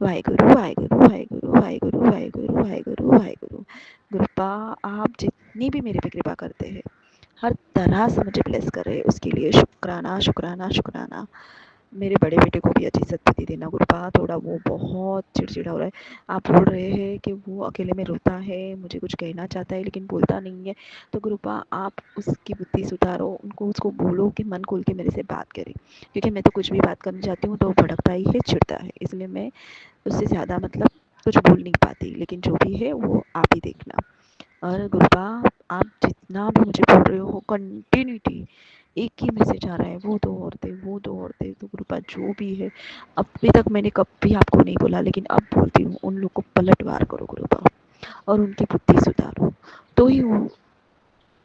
वाहेगुरु वाहेगुरु वाहेगुरु वाहेगुरु वाहेगुरु वाहेगुरु वाहेगुरु। गुरुपा, आप जितनी भी मेरे पे कृपा करते हैं, हर तरह से मुझे ब्लेस कर रहे हैं, उसके लिए शुक्राना शुक्राना शुक्राना। मेरे बड़े बेटे को भी अच्छी सद्बुद्धि देना गुरुपा, थोड़ा वो बहुत चिड़चिड़ा हो रहा है। आप बोल रहे हैं कि वो अकेले में रोता है, मुझे कुछ कहना चाहता है लेकिन बोलता नहीं है, तो गुरुपा आप उसकी बुद्धि सुधारो, उसको बोलो कि मन खोल के मेरे से बात करे, क्योंकि मैं तो कुछ भी बात करना चाहती हूँ तो वो भड़कता ही है, चिढ़ता है, इसलिए मैं उससे ज़्यादा मतलब कुछ बोल नहीं पाती। लेकिन जो भी है वो आप ही देखना। और गुरुपा, आप जितना भी मुझे बोल रहे हो कंटिन्यूटी एक ही मैसेज आ रहा है, वो दो औरतें वो दो औरतें। तो गुरुपा जो भी है, अभी तक मैंने कभी आपको नहीं बोला लेकिन अब बोलती हूँ, उन लोग को पलटवार करो गुरुपा, और उनकी बुद्धि सुधारो, तो ही वो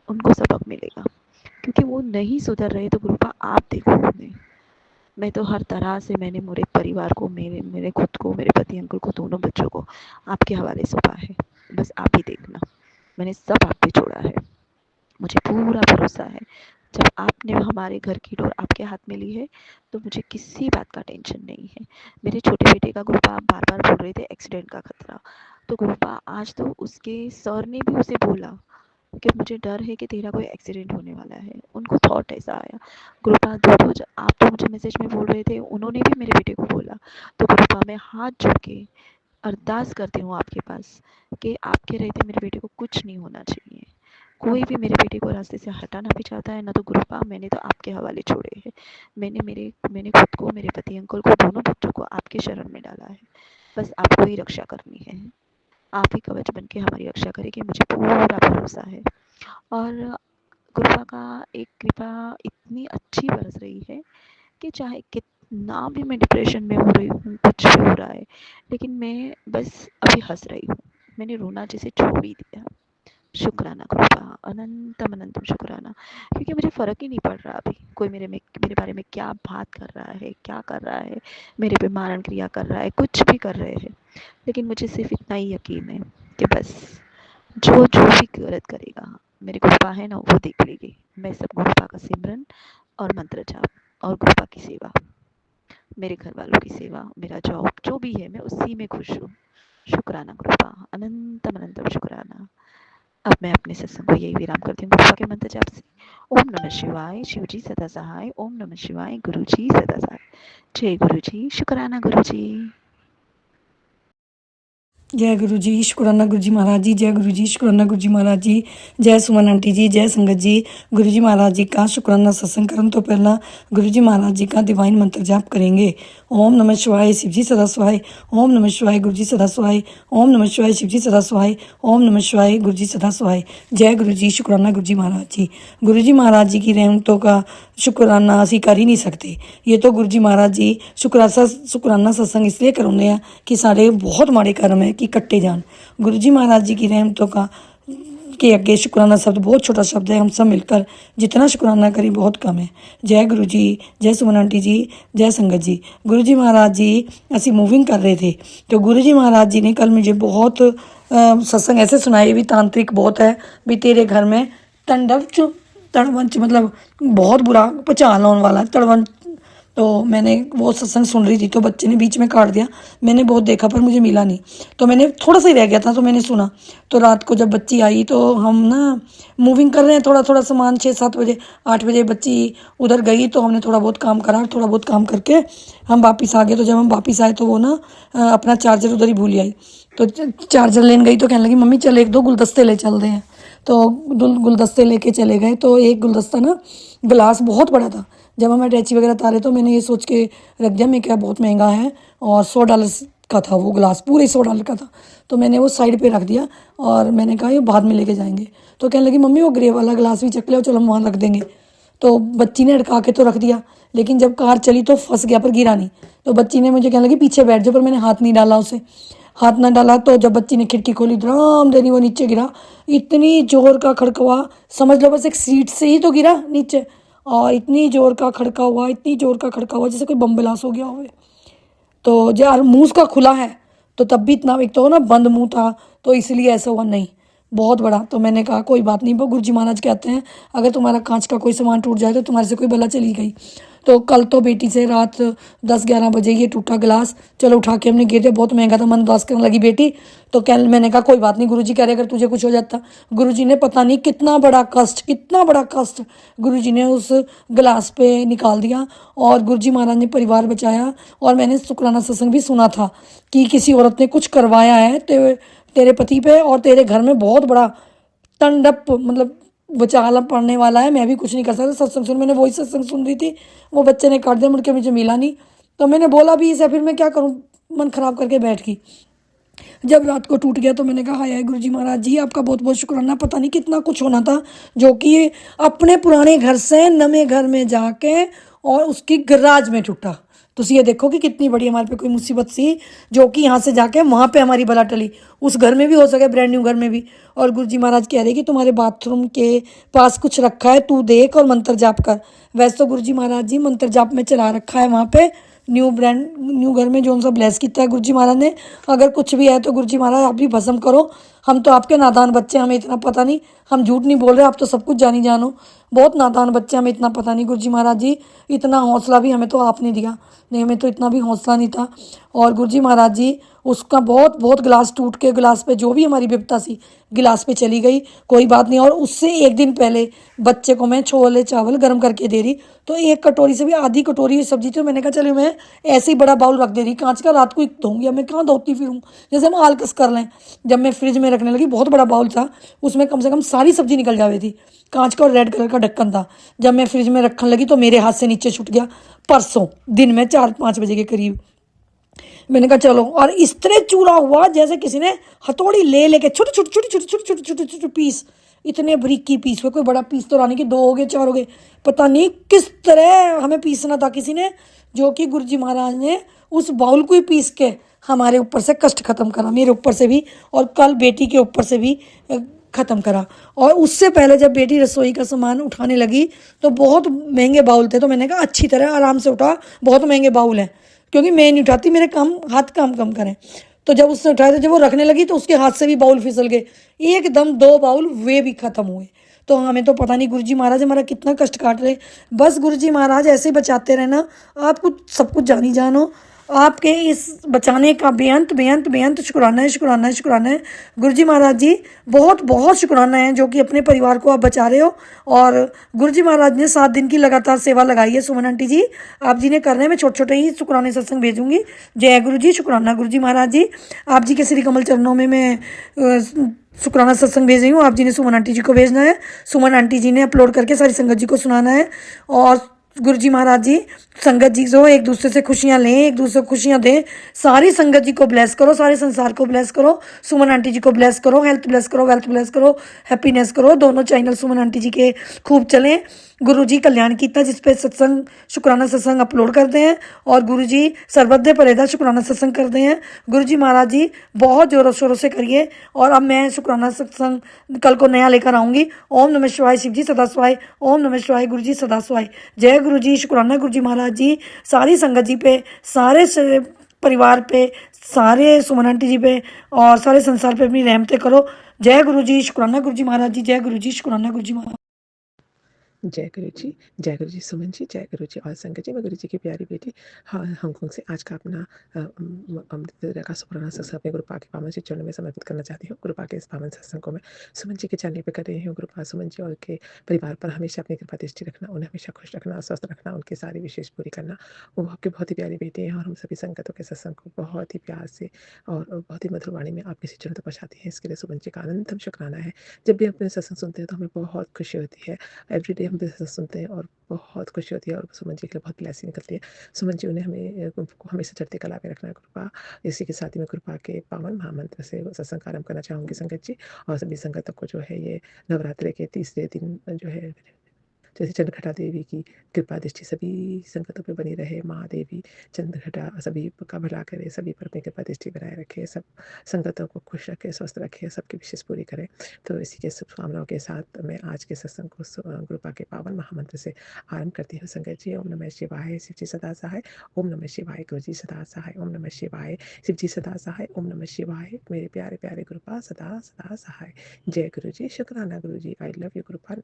उनको सबक मिलेगा। क्योंकि वो नहीं सुधर रहे तो गुरुपा आप देखो उन्हें। मैं तो हर तरह से मैंने मेरे परिवार को, मेरे खुद को, मेरे पति अंकल को, दोनों बच्चों को आपके हवाले सौंपा है। बस आप ही देखना, मैंने सब आप पे छोड़ा है। मुझे पूरा भरोसा है, जब आपने हमारे घर की डोर आपके हाथ में ली है तो मुझे किसी बात का टेंशन नहीं है। मेरे छोटे बेटे का गुरुपा आप बार बार बोल रहे थे एक्सीडेंट का खतरा, तो गुरुपा आज तो उसके सर ने भी उसे बोला कि मुझे डर है कि तेरा कोई एक्सीडेंट होने वाला है। उनको थॉट ऐसा आया। गुरुपा आप तो मुझे मैसेज में बोल रहे थे, उन्होंने भी मेरे बेटे को बोला। तो गुरुपा मैं हाथ जोड़ के अरदास करती हूँ आपके पास कि आपके रहते मेरे बेटे को कुछ नहीं होना चाहिए। कोई भी मेरे बेटे को रास्ते से हटाना भी चाहता है ना, तो गुरुपा मैंने तो आपके हवाले छोड़े हैं। मैंने खुद को, मेरे पति अंकल को, दोनों बच्चों को आपके शरण में डाला है। बस आपको ही रक्षा करनी है, आप ही कवच बन के हमारी रक्षा करेंगे, मुझे पूरा भरोसा है। और गुरुपा का एक कृपा इतनी अच्छी बरस रही है कि चाहे कितना भी मैं डिप्रेशन में हो रही हूँ, कुछ भी हो रहा है, लेकिन मैं बस अभी हंस रही हूँ। मैंने रोना जैसे छोड़ ही दिया। शुक्राना गुरुपा, अनंतम अनंतम शुक्राना। क्योंकि मुझे फ़र्क ही नहीं पड़ रहा अभी कोई मेरे बारे में क्या बात कर रहा है, क्या कर रहा है, मेरे पे मारण क्रिया कर रहा है, कुछ भी कर रहे हैं, लेकिन मुझे सिर्फ इतना ही यकीन है कि बस जो भी गलत करेगा, मेरे गुरुपा है ना, वो देख लेगी। मैं सब गुरुपा का सिमरन और मंत्र जाप और गुरुपा की सेवा, मेरे घर वालों की सेवा, मेरा जॉब जो भी है, मैं उसी में खुश हूँ। शुक्राना गुरुपा, अनंतम अनंतम शुक्राना। अब मैं अपने सत्संग को यही विराम करती हूँ गुरुपा के मंत्र जाप से। ओम नमः शिवाय, शिव जी सदा सहाय। ओम नमः शिवाय, गुरु जी सदा सहाय। जय गुरु जी, शुक्राना गुरु जी। जय गुरु जी, शुक्राना गुरु जी महाराज जी। जय गुरु जी, शुक्राना गुरु जी महाराज जी। जय सुमन आंटी जी, जय संगत जी। गुरु जी महाराज जी का शुक्राना सत्संग करने तो पहला गुरु जी महाराज जी का डिवाइन मंत्र जाप करेंगे। ओम नमः शिवाय, शिव जी सदा सहाय। ओम नमः शिवाय, गुरु जी सदा सहाय। ओम नमः शिवाय, शिव जी सदा सहाय। ओम नमः शिवाय, गुरु जी सदा सहाय। जय गुरु जी, शुक्राना गुरु जी महाराज जी। गुरु जी महाराज जी की रहमतों का शुक्राना असी कर ही नहीं सकते। ये तो गुरु जी महाराज जी शुक्राना सत्संग इसलिए कराने हैं कि साढ़े बहुत माड़े कर्म है कि कट्टे जान। गुरु जी महाराज जी की रहमतों का के आगे शुक्राना शब्द बहुत छोटा शब्द है, हम सब मिलकर जितना शुक्राना करें बहुत कम है। जय गुरु जी, जय सुमन आंटी जी, जय संगत जी। गुरु जी महाराज जी असी मूविंग कर रहे थे तो गुरु जी महाराज जी ने कल मुझे बहुत सत्संग ऐसे सुनाए भी तांत्रिक बहुत है भी तेरे घर में तड़वंच मतलब बहुत बुरा भूचाल आने वाला है तड़वंच। तो मैंने वो सत्संग सुन रही थी तो बच्चे ने बीच में काट दिया, मैंने बहुत देखा पर मुझे मिला नहीं, तो मैंने थोड़ा सा ही रह गया था तो मैंने सुना। तो रात को जब बच्ची आई तो हम ना मूविंग कर रहे हैं थोड़ा थोड़ा सामान 6-7 बजे 8 बजे बच्ची उधर गई तो हमने थोड़ा बहुत काम करा, थोड़ा बहुत काम करके हम वापस आ गए। तो जब हम वापस आए तो वो ना अपना चार्जर उधर ही भूल आई, तो चार्जर लेने गई तो कहने लगी मम्मी चल 1-2 गुलदस्ते ले चलते हैं। तो गुलदस्ते लेके चले गए तो एक गुलदस्ता ना गिलास बहुत बड़ा था। जब हमें अटैची वगैरह तारे तो मैंने ये सोच के रख दिया मैं क्या बहुत महंगा है, और $100 का था वो गिलास, पूरे $100 का था। तो मैंने वो साइड पे रख दिया और मैंने कहा ये बाद में लेके जाएंगे। तो कहने लगी मम्मी वो ग्रे वाला गिलास भी चक ले, चलो हम वहाँ रख देंगे। तो बच्ची ने अटका के तो रख दिया, लेकिन जब कार चली तो फंस गया पर गिरा नहीं। तो बच्ची ने मुझे कहने लगी पीछे बैठ जाओ, पर मैंने हाथ नहीं डाला, उसे हाथ ना डाला। तो जब बच्ची ने खिड़की खोली धड़ाम देनी वो नीचे गिरा, इतनी जोर का खड़कवा, समझ लो बस एक सीट से ही तो गिरा नीचे, और इतनी ज़ोर का खड़का हुआ, इतनी ज़ोर का खड़का हुआ जैसे कोई बम ब्लास्ट हो गया हो। तो यार मुँह उसका खुला है तो तब भी इतना, एक तो ना बंद मुँह था तो इसलिए ऐसा हुआ, नहीं बहुत बड़ा। तो मैंने कहा कोई बात नहीं, गुरु जी महाराज कहते हैं अगर तुम्हारा कांच का कोई सामान टूट जाए तो तुम्हारे से कोई बला चली गई। तो कल तो बेटी से रात 10-11 बजे ये टूटा गिलास, चलो उठा के हमने गिर दिया, बहुत महंगा था, मन उदास करने लगी बेटी। तो कल मैंने कहा कोई बात नहीं, गुरुजी कह रहे अगर तुझे कुछ हो जाता। गुरुजी ने पता नहीं कितना बड़ा कष्ट गुरुजी ने उस गिलास पे निकाल दिया और गुरुजी महाराज ने परिवार बचाया। और मैंने शुक्राना सत्संग भी सुना था कि किसी औरत ने कुछ करवाया है तेरे पति पे और तेरे घर में बहुत बड़ा तंडप मतलब बचाला पड़ने वाला है, मैं भी कुछ नहीं कर सकता। सत्संग सुन, मैंने वही सत्संग सुन रही थी, वो बच्चे ने काट दिया, मुड़ के मुझे मिला नहीं। तो मैंने बोला भी इसे, फिर मैं क्या करूं, मन खराब करके बैठ गई। जब रात को टूट गया तो मैंने कहा हाय गुरु जी महाराज जी आपका बहुत बहुत शुक्राना, पता नहीं कितना कुछ होना था जो कि अपने पुराने घर से नए घर में जाके और उसकी गराज में टूटा। तो ये देखो कि कितनी बड़ी हमारे पे कोई मुसीबत सी जो कि यहाँ से जाके वहाँ पे हमारी बला टली, उस घर में भी हो सके, ब्रांड न्यू घर में भी। और गुरु जी महाराज कह रहे कि तुम्हारे बाथरूम के पास कुछ रखा है, तू देख और मंत्र जाप कर। वैसे तो गुरु जी महाराज जी मंत्र जाप में चला रखा है वहाँ पे न्यू घर में जो उनसा ब्लेस किया है गुरु जी महाराज ने। अगर कुछ भी है तो गुरु जी महाराज आप भी भस्म करो, हम तो आपके नादान बच्चे, हमें इतना पता नहीं, हम झूठ नहीं बोल रहे, आप तो सब कुछ जानी जानो, बहुत नादान बच्चे, हमें इतना पता नहीं। गुरु जी महाराज जी इतना हौसला भी हमें तो आपने दिया, नहीं हमें तो इतना भी हौसला नहीं था। और गुरु जी महाराज जी उसका बहुत गिलास टूट के, गिलास पे जो भी हमारी विपता सी गिलास पे चली गई, कोई बात नहीं। और उससे एक दिन पहले बच्चे को मैं छोले चावल गर्म करके दे रही, तो एक कटोरी से भी आधी कटोरी सब्जी थी, मैंने कहा चलो मैं ऐसे ही बड़ा बाउल रख दे रही कांच का, रात को धोऊंगी, अब मैं कहाँ धोती फिरूँ, जैसे हम आलकस कर लें। जब मैं फ्रिज में रखने लगी, बहुत बड़ा बाउल था, उसमें कम से कम सारी सब्जी निकल जावे थी, कांच का और रेड कलर का ढक्कन था। जब मैं फ्रिज में रखने लगी तो मेरे हाथ से नीचे छूट गया, परसों दिन में 4-5 बजे के करीब। मैंने कहा चलो, और इस तरह चूरा हुआ जैसे किसी ने हथौड़ी लेके छोटे छोटे पीस, इतने बारीकी पीस हुए, कोई बड़ा पीस तो रानी के 2 हो गए 4 हो गए, पता नहीं किस तरह हमें पीसना था किसी ने, जो कि गुरु जी महाराज ने उस बाउल को ही पीस के हमारे ऊपर से कष्ट खत्म करा, मेरे ऊपर से भी और कल बेटी के ऊपर से भी ख़त्म करा। और उससे पहले जब बेटी रसोई का सामान उठाने लगी तो बहुत महंगे बाउल थे, तो मैंने कहा अच्छी तरह आराम से उठा, बहुत महंगे बाउल हैं, क्योंकि मैं नहीं उठाती, मेरे हाथ काम कम करें। तो जब उसने उठाया, तो जब वो रखने लगी तो उसके हाथ से भी बाउल फिसल गए, एकदम 2 बाउल वे भी ख़त्म हुए। तो हमें तो पता नहीं गुरु जी महाराज हमारा कितना कष्ट काट रहे, बस गुरु जी महाराज ऐसे बचाते रहना, आप कुछ सब कुछ जानी जानो, आपके इस बचाने का बेअंत शुक्राना है। गुरु जी महाराज जी बहुत बहुत शुक्राना है जो कि अपने परिवार को आप बचा रहे हो। और गुरु जी महाराज ने 7 दिन की लगातार सेवा लगाई है। सुमन आंटी जी आप जी ने करने में छोटे ही शुक्राने सत्संग भेजूंगी। जय गुरु जी, शुक्राना गुरु जी महाराज जी, आप जी के श्री कमल चरणों में मैं शुक्राना सत्संग भेज रही हूँ। आप जी ने सुमन आंटी जी को भेजना है, सुमन आंटी जी ने अपलोड करके सारी संगत जी को सुनाना है। और गुरु जी महाराज जी संगत जी जो एक दूसरे से खुशियां लें, एक दूसरे को खुशियां दें, सारी संगत जी को ब्लेस करो, सारे संसार को ब्लेस करो, सुमन आंटी जी को ब्लेस करो, हेल्थ ब्लेस करो, वेल्थ ब्लेस करो, हैप्पीनेस करो, दोनों चैनल सुमन आंटी जी के खूब चलें। गुरु जी कल्याण कीता जिस पे सत्संग शुक्राना सत्संग अपलोड करते हैं, और गुरु जी सर्वध्य परेदा शुक्राना सत्संग करते हैं। गुरु जी महाराज जी बहुत जोरों शोरों से करिए। और अब मैं शुक्राना सत्संग कल को नया लेकर आऊँगी। ओम नमः शिवाय, शिव जी सदा शिवाय, ओम नमः शिवाय, गुरु जी सदा शिवाय। जय गुरु जी, शुक्राना गुरु जी महाराज जी, सारी संगत जी पे, सारे परिवार पे, सारे सुमन आंटी जी पे और सारे संसार पे अपनी रहमतें करो। जय गुरु जी, शुक्राना गुरु जी महाराज जी, जय गुरु जी, शुक्राना गुरु जी महाराज। जय गुरु जी सुमन जी, जय गुरु जी और संगत जी। मैं गुरु जी की प्यारी बेटी हाँ हांगकांग से आज का अपना अमृत का शुक्राना सत्संग अपने गुरुपा के पावन श्री चरणों में समर्पित करना चाहती हूँ। गुरुपा के इस पावन सत्संग को मैं सुमन जी के चैनल पे कर रही हूँ। गुरुपा सुमन जी और के परिवार पर हमेशा अपनी कृपा दृष्टि रखना, उन्हें हमेशा खुश रखना, स्वस्थ रखना, उनकी सारी विशेष पूरी करना। वो आपके बहुत ही प्यारी बेटी हैं और हम सभी संगतों के सत्संग को बहुत ही प्यार से और बहुत ही मधुर वाणी में आपके श्री चरणों तक पहुँचाती हैं। इसके लिए सुमन जी का अनंतम शुक्राना है। जब भी अपने सत्संग सुनते हैं तो हमें बहुत खुशी होती है। एवरीडे हम सत्संग सुनते हैं और बहुत खुशी होती है और सुमन जी के लिए बहुत ब्लेसिंग निकलती है। सुमन जी उन्हें हमेशा चढ़ती कला में रखना है कृपा। इसी के साथ ही मैं कृपा के पावन महामंत्र से सत्संग आरंभ करना चाहूँगी संगत जी। और सभी संगतों को जो है ये नवरात्रि के तीसरे दिन जो है जैसे चंद्रघटा देवी की कृपा दृष्टि सभी संगतों पे बनी रहे। माँ देवी चंद्रघटा सभी का भला करे, सभी पर अपनी कृपा दृष्टि बनाए रखे, सब संगतों को खुश रखे, स्वस्थ रखे, सबकी विशेष पूरी करे। तो इसी के शुभकामनाओं के साथ मैं आज के सत्संग को गुरुपा के पावन महामंत्र से आरंभ करती हूँ। संगत जी, ओम नमः शिवाय, शिव जी सदा सहाय, ओम नमः शिवाय, गुरु जी सदा सहाय, ओम नमः शिवाय, शिव जी सदा सहाय, ओम नमः शिवाय, मेरे प्यारे प्यारे गुरुपा सदा सदा सहाय। जय गुरु जी, शुक्राना गुरु जी, आई लव यू गुरुपा।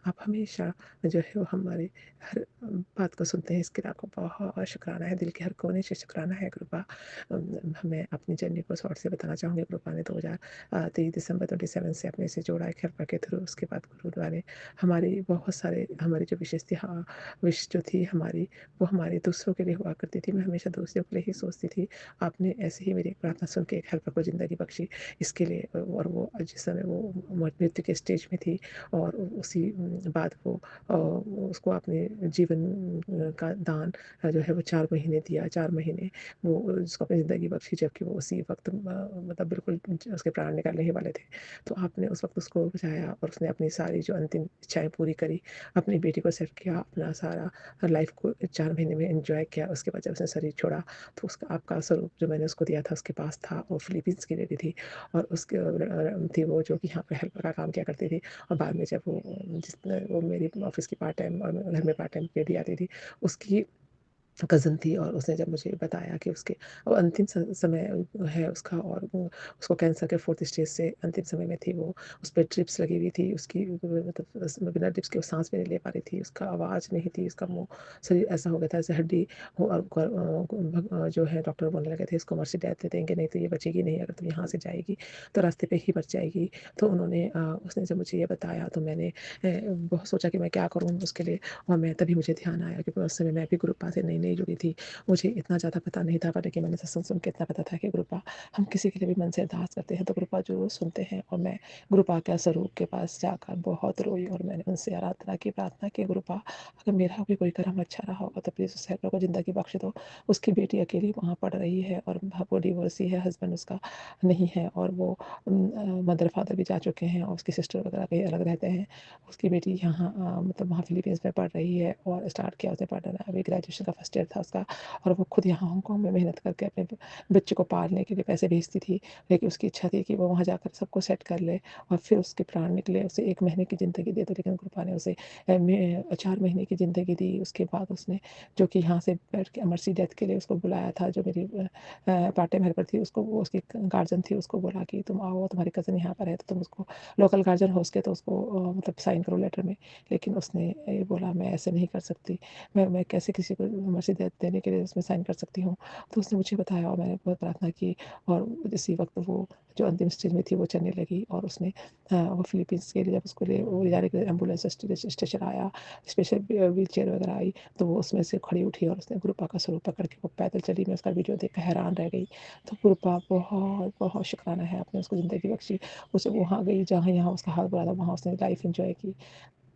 आप हमेशा जो है वो हमारे हर बात को सुनते हैं, इसके लिए आपको बहुत शुक्राना है, दिल के हर कोने से शुक्राना है गुरुपा। मैं अपनी जर्नी को शॉर्ट से बताना चाहूँगी। गुरुपा ने 2023 दिसंबर 27 से अपने से जोड़ा है खेलपा के थ्रू। उसके बाद गुरुद्वारा ने हमारी बहुत सारे हमारी जो विशेष थी, हाँ विश जो थी हमारी, वो हमारे दूसरों के लिए हुआ करती थी। मैं हमेशा दूसरों के लिए ही सोचती थी। आपने ऐसे ही मेरी प्रार्थना सुन के एक हेल्पर को ज़िंदगी बख्शी, इसके लिए। और वो जिस समय वो मृत्यु के स्टेज में थी और उसी बाद वो उसको अपने जीवन का दान जो है वो 4 महीने दिया। 4 महीने वो उसको अपनी ज़िंदगी बख्शी, जबकि वो उसी वक्त मतलब बिल्कुल उसके प्राण निकलने ही वाले थे। तो आपने उस वक्त उसको बचाया और उसने अपनी सारी जो अंतिम इच्छाएं पूरी करी, अपनी बेटी को सेट किया, अपना सारा लाइफ को 4 महीने में एंजॉय किया। उसके बाद जब उसने शरीर छोड़ा तो उसका आपका स्वरूप जो मैंने उसको दिया था उसके पास था। वो फिलीपींस की लेडी थी और उसके थी वो जो कि यहाँ पे हेल्पर का काम किया करती थी। और बाद में जब वो मेरी ऑफिस की पार्ट टाइम और घर में पार्ट टाइम के लिए आती थी, उसकी कज़न थी। और उसने जब मुझे बताया कि उसके अब अंतिम समय है उसका, और उसको कैंसर के 4th स्टेज से अंतिम समय में थी। वो उस पर ड्रिप्स लगी हुई थी, उसकी मतलब बिना ड्रिप्स के वो सांस भी नहीं ले पा रही थी, उसका आवाज़ नहीं थी, उसका मुंह शरीर ऐसा हो गया था जैसे हड्डी हो। और जो है डॉक्टर बोलने लगे थे इसको मर्सी डेथ दे देंगे, नहीं तो ये बचेगी नहीं, अगर तुम यहाँ से जाएगी तो रास्ते पे ही बच जाएगी। तो उसने जब मुझे ये बताया तो मैंने बहुत सोचा कि मैं क्या करूँ उसके लिए। और मैं तभी मुझे ध्यान आया, क्योंकि उस समय मैं भी गुरुपा से नई नई जुड़ी थी, मुझे इतना ज़्यादा पता नहीं था, पर लेकिन मैंने सत्संग सुन के इतना पता था कि गुरुपा हम किसी के लिए भी मन से अरदास करते हैं तो गुरुपा जरूर सुनते हैं। और मैं गुरुपा के स्वरूप के पास जाकर बहुत रोई और मैंने उनसे आराधना की, प्रार्थना की, गुरुपा अगर मेरा भी कोई कर्म अच्छा रहा होगा तो प्लीज़ उस हेल्पर को ज़िंदगी बख्श दो। उसकी बेटी अकेली वहाँ पढ़ रही है और वो डिवोर्सी है, हस्बैंड उसका नहीं है, और वो मदर फादर भी जा चुके हैं और उसकी सिस्टर वगैरह भी अलग रहते हैं। उसकी बेटी यहाँ मतलब वहाँ फिलीपींस में पढ़ रही है और स्टार्ट किया उसने पढ़ना, अभी ग्रेजुएशन का फर्स्ट ईयर था उसका। और वो खुद यहाँ हांगकॉन्ग में मेहनत करके अपने बच्चे को पालने के लिए पैसे भेजती थी, लेकिन उसकी इच्छा थी कि वो वहाँ जाकर सबको सेट कर ले और फिर उसके प्राण निकले, उसे 1 महीने की ज़िंदगी दे दो। लेकिन गुरुपा ने उसे 4 महीने की ज़िंदगी दी। उसके बाद उसने जो कि यहाँ से बैठ के मर्सी डेथ के लिए उसको बुलाया था, जो मेरी पार्ट टाइम हेल्पर थी, उसको वो उसकी गार्जियन थी, उसको बोला कि तुम आओ, तुम्हारी कज़न यहाँ पर है तो तुम उसको लोकल गार्जियन हो उसके तो उसको मतलब साइन करो लेटर में। लेकिन उसने ये बोला मैं ऐसे नहीं कर सकती, मैं कैसे किसी को मर्सी देने के लिए उसमें साइन कर सकती हूँ। तो उसने मुझे बताया और मैंने बहुत प्रार्थना की और इसी वक्त वो जो अंतिम स्टेज में थी वो चलने लगी। और उसने वो फिलीपींस के लिए जब उसको ले जाने के लिए एम्बुलेंस स्टेशन आया, स्पेशल व्हील चेयर वगैरह आई, तो वो उसमें से खड़ी उठी और उसने गुरुपा का स्वरूप पकड़ के वो पैदल चली। मैं उसका वीडियो देख कर हैरान रह गई। तो गुरुपा बहुत बहुत शुक्राना है, आपने उसको ज़िंदगी बख्शी। उसे वहाँ गई जहाँ यहाँ उसका हाल बुरा था, वहाँ उसने लाइफ एंजॉय की,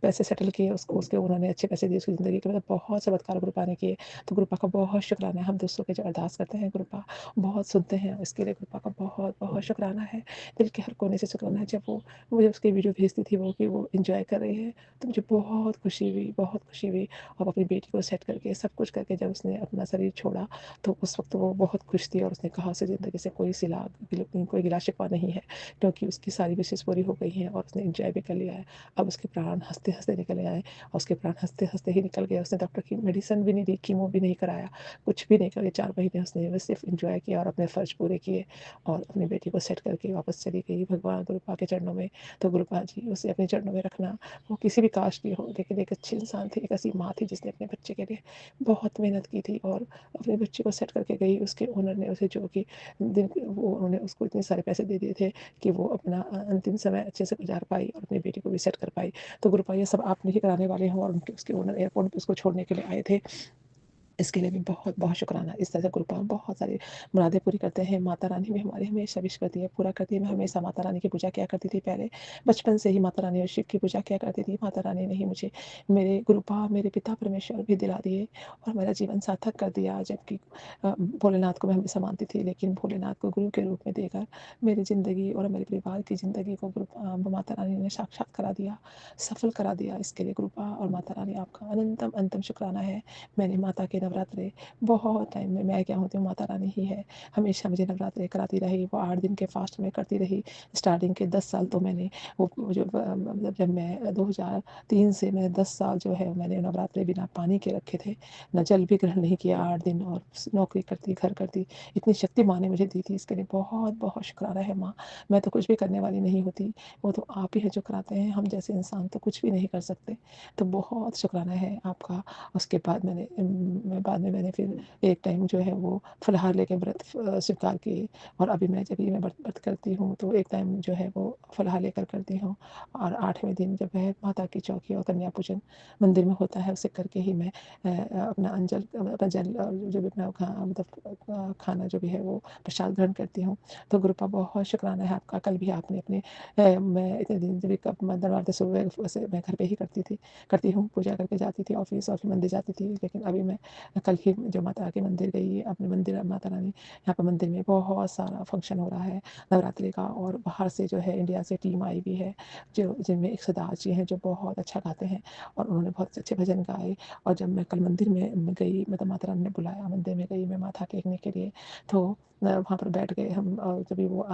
पैसे सेटल किए उसको, उसके उन्होंने अच्छे पैसे दिए उसकी ज़िंदगी के, मतलब बहुत चमत्कार गुरुपा ने किए। तो गुरुपा का बहुत शुक्राना है। हम दूसरों के जो अरदास करते हैं गुरुपा बहुत सुनते हैं, इसके लिए गुरुपा का बहुत बहुत शुक्राना है, दिल के हर कोने से शुक्राना है। जब वो मुझे उसकी वीडियो भेजती थी वो कि वो इन्जॉय कर रही है, तो मुझे बहुत खुशी हुई, बहुत खुशी हुई। और अपनी बेटी को सेट करके सब कुछ करके जब उसने अपना शरीर छोड़ा तो उस वक्त वो बहुत खुश थी और उसने कहा उसे ज़िंदगी से कोई गिला शिकवा नहीं है, क्योंकि उसकी सारी विशेष पूरी हो गई हैं और उसने इन्जॉय भी कर लिया है। अब उसके प्राण हंसते हंसते निकले आए और उसके प्राण हंसते हंसते ही निकल गए। उसने डॉक्टर की मेडिसिन भी नहीं दी, कीमो भी नहीं कराया, कुछ भी नहीं कराया। 4 महीने उसने बस सिर्फ इंजॉय किया और अपने फर्ज पूरे किए और अपनी बेटी को सेट करके वापस चली गई भगवान गुरुपा के चरणों में। तो गुरुपा जी उसे अपने चरणों में रखना, वो किसी भी कास्ट की हो, लेकिन एक अच्छी इंसान थी, एक ऐसी माँ थी जिसने अपने बच्चे के लिए बहुत मेहनत की थी और अपने बच्चे को सेट करके गई। उसके ओनर ने उसे जो कि वो उन्होंने उसको इतने सारे पैसे दे दिए थे कि वो अपना अंतिम समय अच्छे से गुजार पाई और अपनी बेटी को भी सेट कर पाई। तो गुरुपा ये सब आप नहीं कराने वाले हैं और उनके उसके ओनर एयरपोर्ट पे उसको छोड़ने के लिए आए थे। इसके लिए भी बहुत बहुत शुक्राना। इस तरह से गुरुपाल बहुत सारी मुरादें पूरी करते हैं। माता रानी भी हमारी हमेशा विश करती है, पूरा करती है। मैं हमेशा माता रानी की पूजा किया करती थी पहले, बचपन से ही माता रानी और शिव की पूजा किया करती थी। माता रानी ने ही मुझे मेरे गुरुपाल, मेरे पिता परमेश्वर भी दिला दिए और मेरा जीवन सार्थक कर दिया। जबकि भोलेनाथ को मैं हमेशा मानती थी, लेकिन भोलेनाथ को गुरु के रूप में देकर मेरी ज़िंदगी और मेरे परिवार की ज़िंदगी को माता रानी ने साक्षात करा दिया, सफल करा दिया। इसके लिए गुरुपाल और माता रानी आपका अनंतम अंतम शुक्राना है। मैंने माता के नवरात्रे बहुत टाइम में, मैं क्या होती हूँ, माता रानी ही है, हमेशा मुझे नवरात्रे कराती रही। वो 8 दिन के फास्ट में करती रही। स्टार्टिंग के 10 साल तो मैंने वो जो मतलब जब मैं 2003 से मैं 10 साल जो है मैंने नवरात्रे बिना पानी के रखे थे, न जल भी ग्रहण नहीं किया 8 दिन, और नौकरी करती, घर करती। इतनी शक्ति माँ ने मुझे दी थी। इसके लिए बहुत बहुत शुक्राना है माँ। मैं तो कुछ भी करने वाली नहीं होती, वो तो आप ही है जो कराते हैं। हम जैसे इंसान तो कुछ भी नहीं कर सकते, तो बहुत शुक्राना है आपका। उसके बाद बाद में मैंने फिर एक टाइम जो है वो फलाहार लेके व्रत स्वीकार किए। और अभी मैं जब भी मैं व्रत करती हूँ तो एक टाइम जो है वो फलाहार लेकर करती हूँ। और 8वें दिन जब है माता की चौकी और कन्या पूजन मंदिर में होता है, उसे करके ही मैं अपना अपना जल जो भी अपना मतलब खाना जो भी है वो प्रसाद ग्रहण करती हूँ। तो गुरुपा बहुत शुक्राना है आपका। कल भी आपने अपने मैं इतने दिन जब कब दरबार सुबह से मैं घर पे ही करती हूँ, पूजा करके जाती थी ऑफिस और फिर मंदिर जाती थी। लेकिन अभी मैं कल ही जो माता के मंदिर गई, अपने मंदिर माता रानी यहाँ पर मंदिर में बहुत सारा फंक्शन हो रहा है नवरात्रि का, और बाहर से जो है इंडिया से टीम आई भी है, जो जिनमें एक सरदार जी हैं जो बहुत अच्छा गाते हैं और उन्होंने बहुत अच्छे भजन गाए। और जब मैं कल मंदिर में गई, मतलब माता रानी ने बुलाया, मंदिर में गई मैं माथा टेकने के लिए, तो वहाँ पर बैठ गए हम। और जब भी वो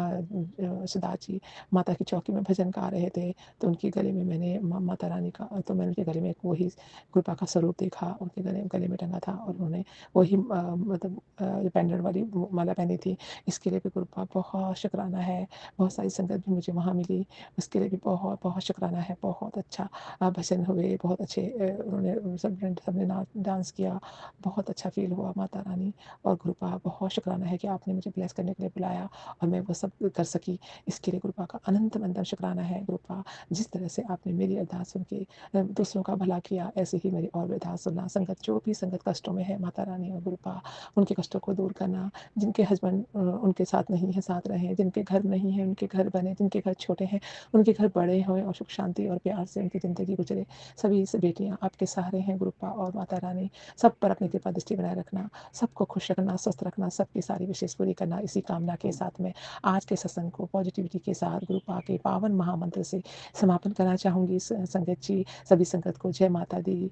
सरदार जी माता की चौकी में भजन गा रहे थे, तो उनके गले में मैंने माता रानी का, तो मैंने उनके गले में वही गुरुपा का स्वरूप देखा। उनके गले में टंगा था और उन्होंने वही मतलब पेंडेंट वाली माला पहनी थी। इसके लिए भी गुरुपा बहुत शुक्राना है। बहुत सारी संगत भी मुझे वहाँ मिली, उसके लिए भी बहुत बहुत शुक्राना है। बहुत अच्छा भजन हुए, बहुत अच्छे उन्होंने सबने डांस किया, बहुत अच्छा फील हुआ। माता रानी और गुरुपा बहुत शुक्राना है कि आपने मुझे ब्लेस करने के लिए बुलाया और मैं वो सब कर सकी। इसके लिए गुरुपा का अनंत अनंत शुक्राना है। गुरुपा, जिस तरह से आपने मेरी अरदास सुन के दूसरों का भला किया, ऐसे ही मेरी और भी अरदास सुनना। संगत जो भी संगत कष्टों में है, माता रानी और गुरुपा उनके कष्टों को दूर करना। जिनके हस्बैंड उनके साथ नहीं है, साथ रहें। जिनके घर नहीं है, उनके घर बने। जिनके घर छोटे हैं, उनके घर बड़े हों और सुख शांति और प्यार से उनकी ज़िंदगी गुजरे। सभी बेटियाँ आपके सहारे हैं गुरुपा और माता रानी। सब पर अपनी कृपा दृष्टि बनाए रखना, सबको खुश रखना, स्वस्थ रखना, सबकी सारी विशेष पूरी करना। इसी कामना के साथ में आज के सत्संग को पॉजिटिविटी के साथ गुरुपा के पावन महामंत्र से समापन करना चाहूँगी। संगत जी, सभी संगत को जय माता दी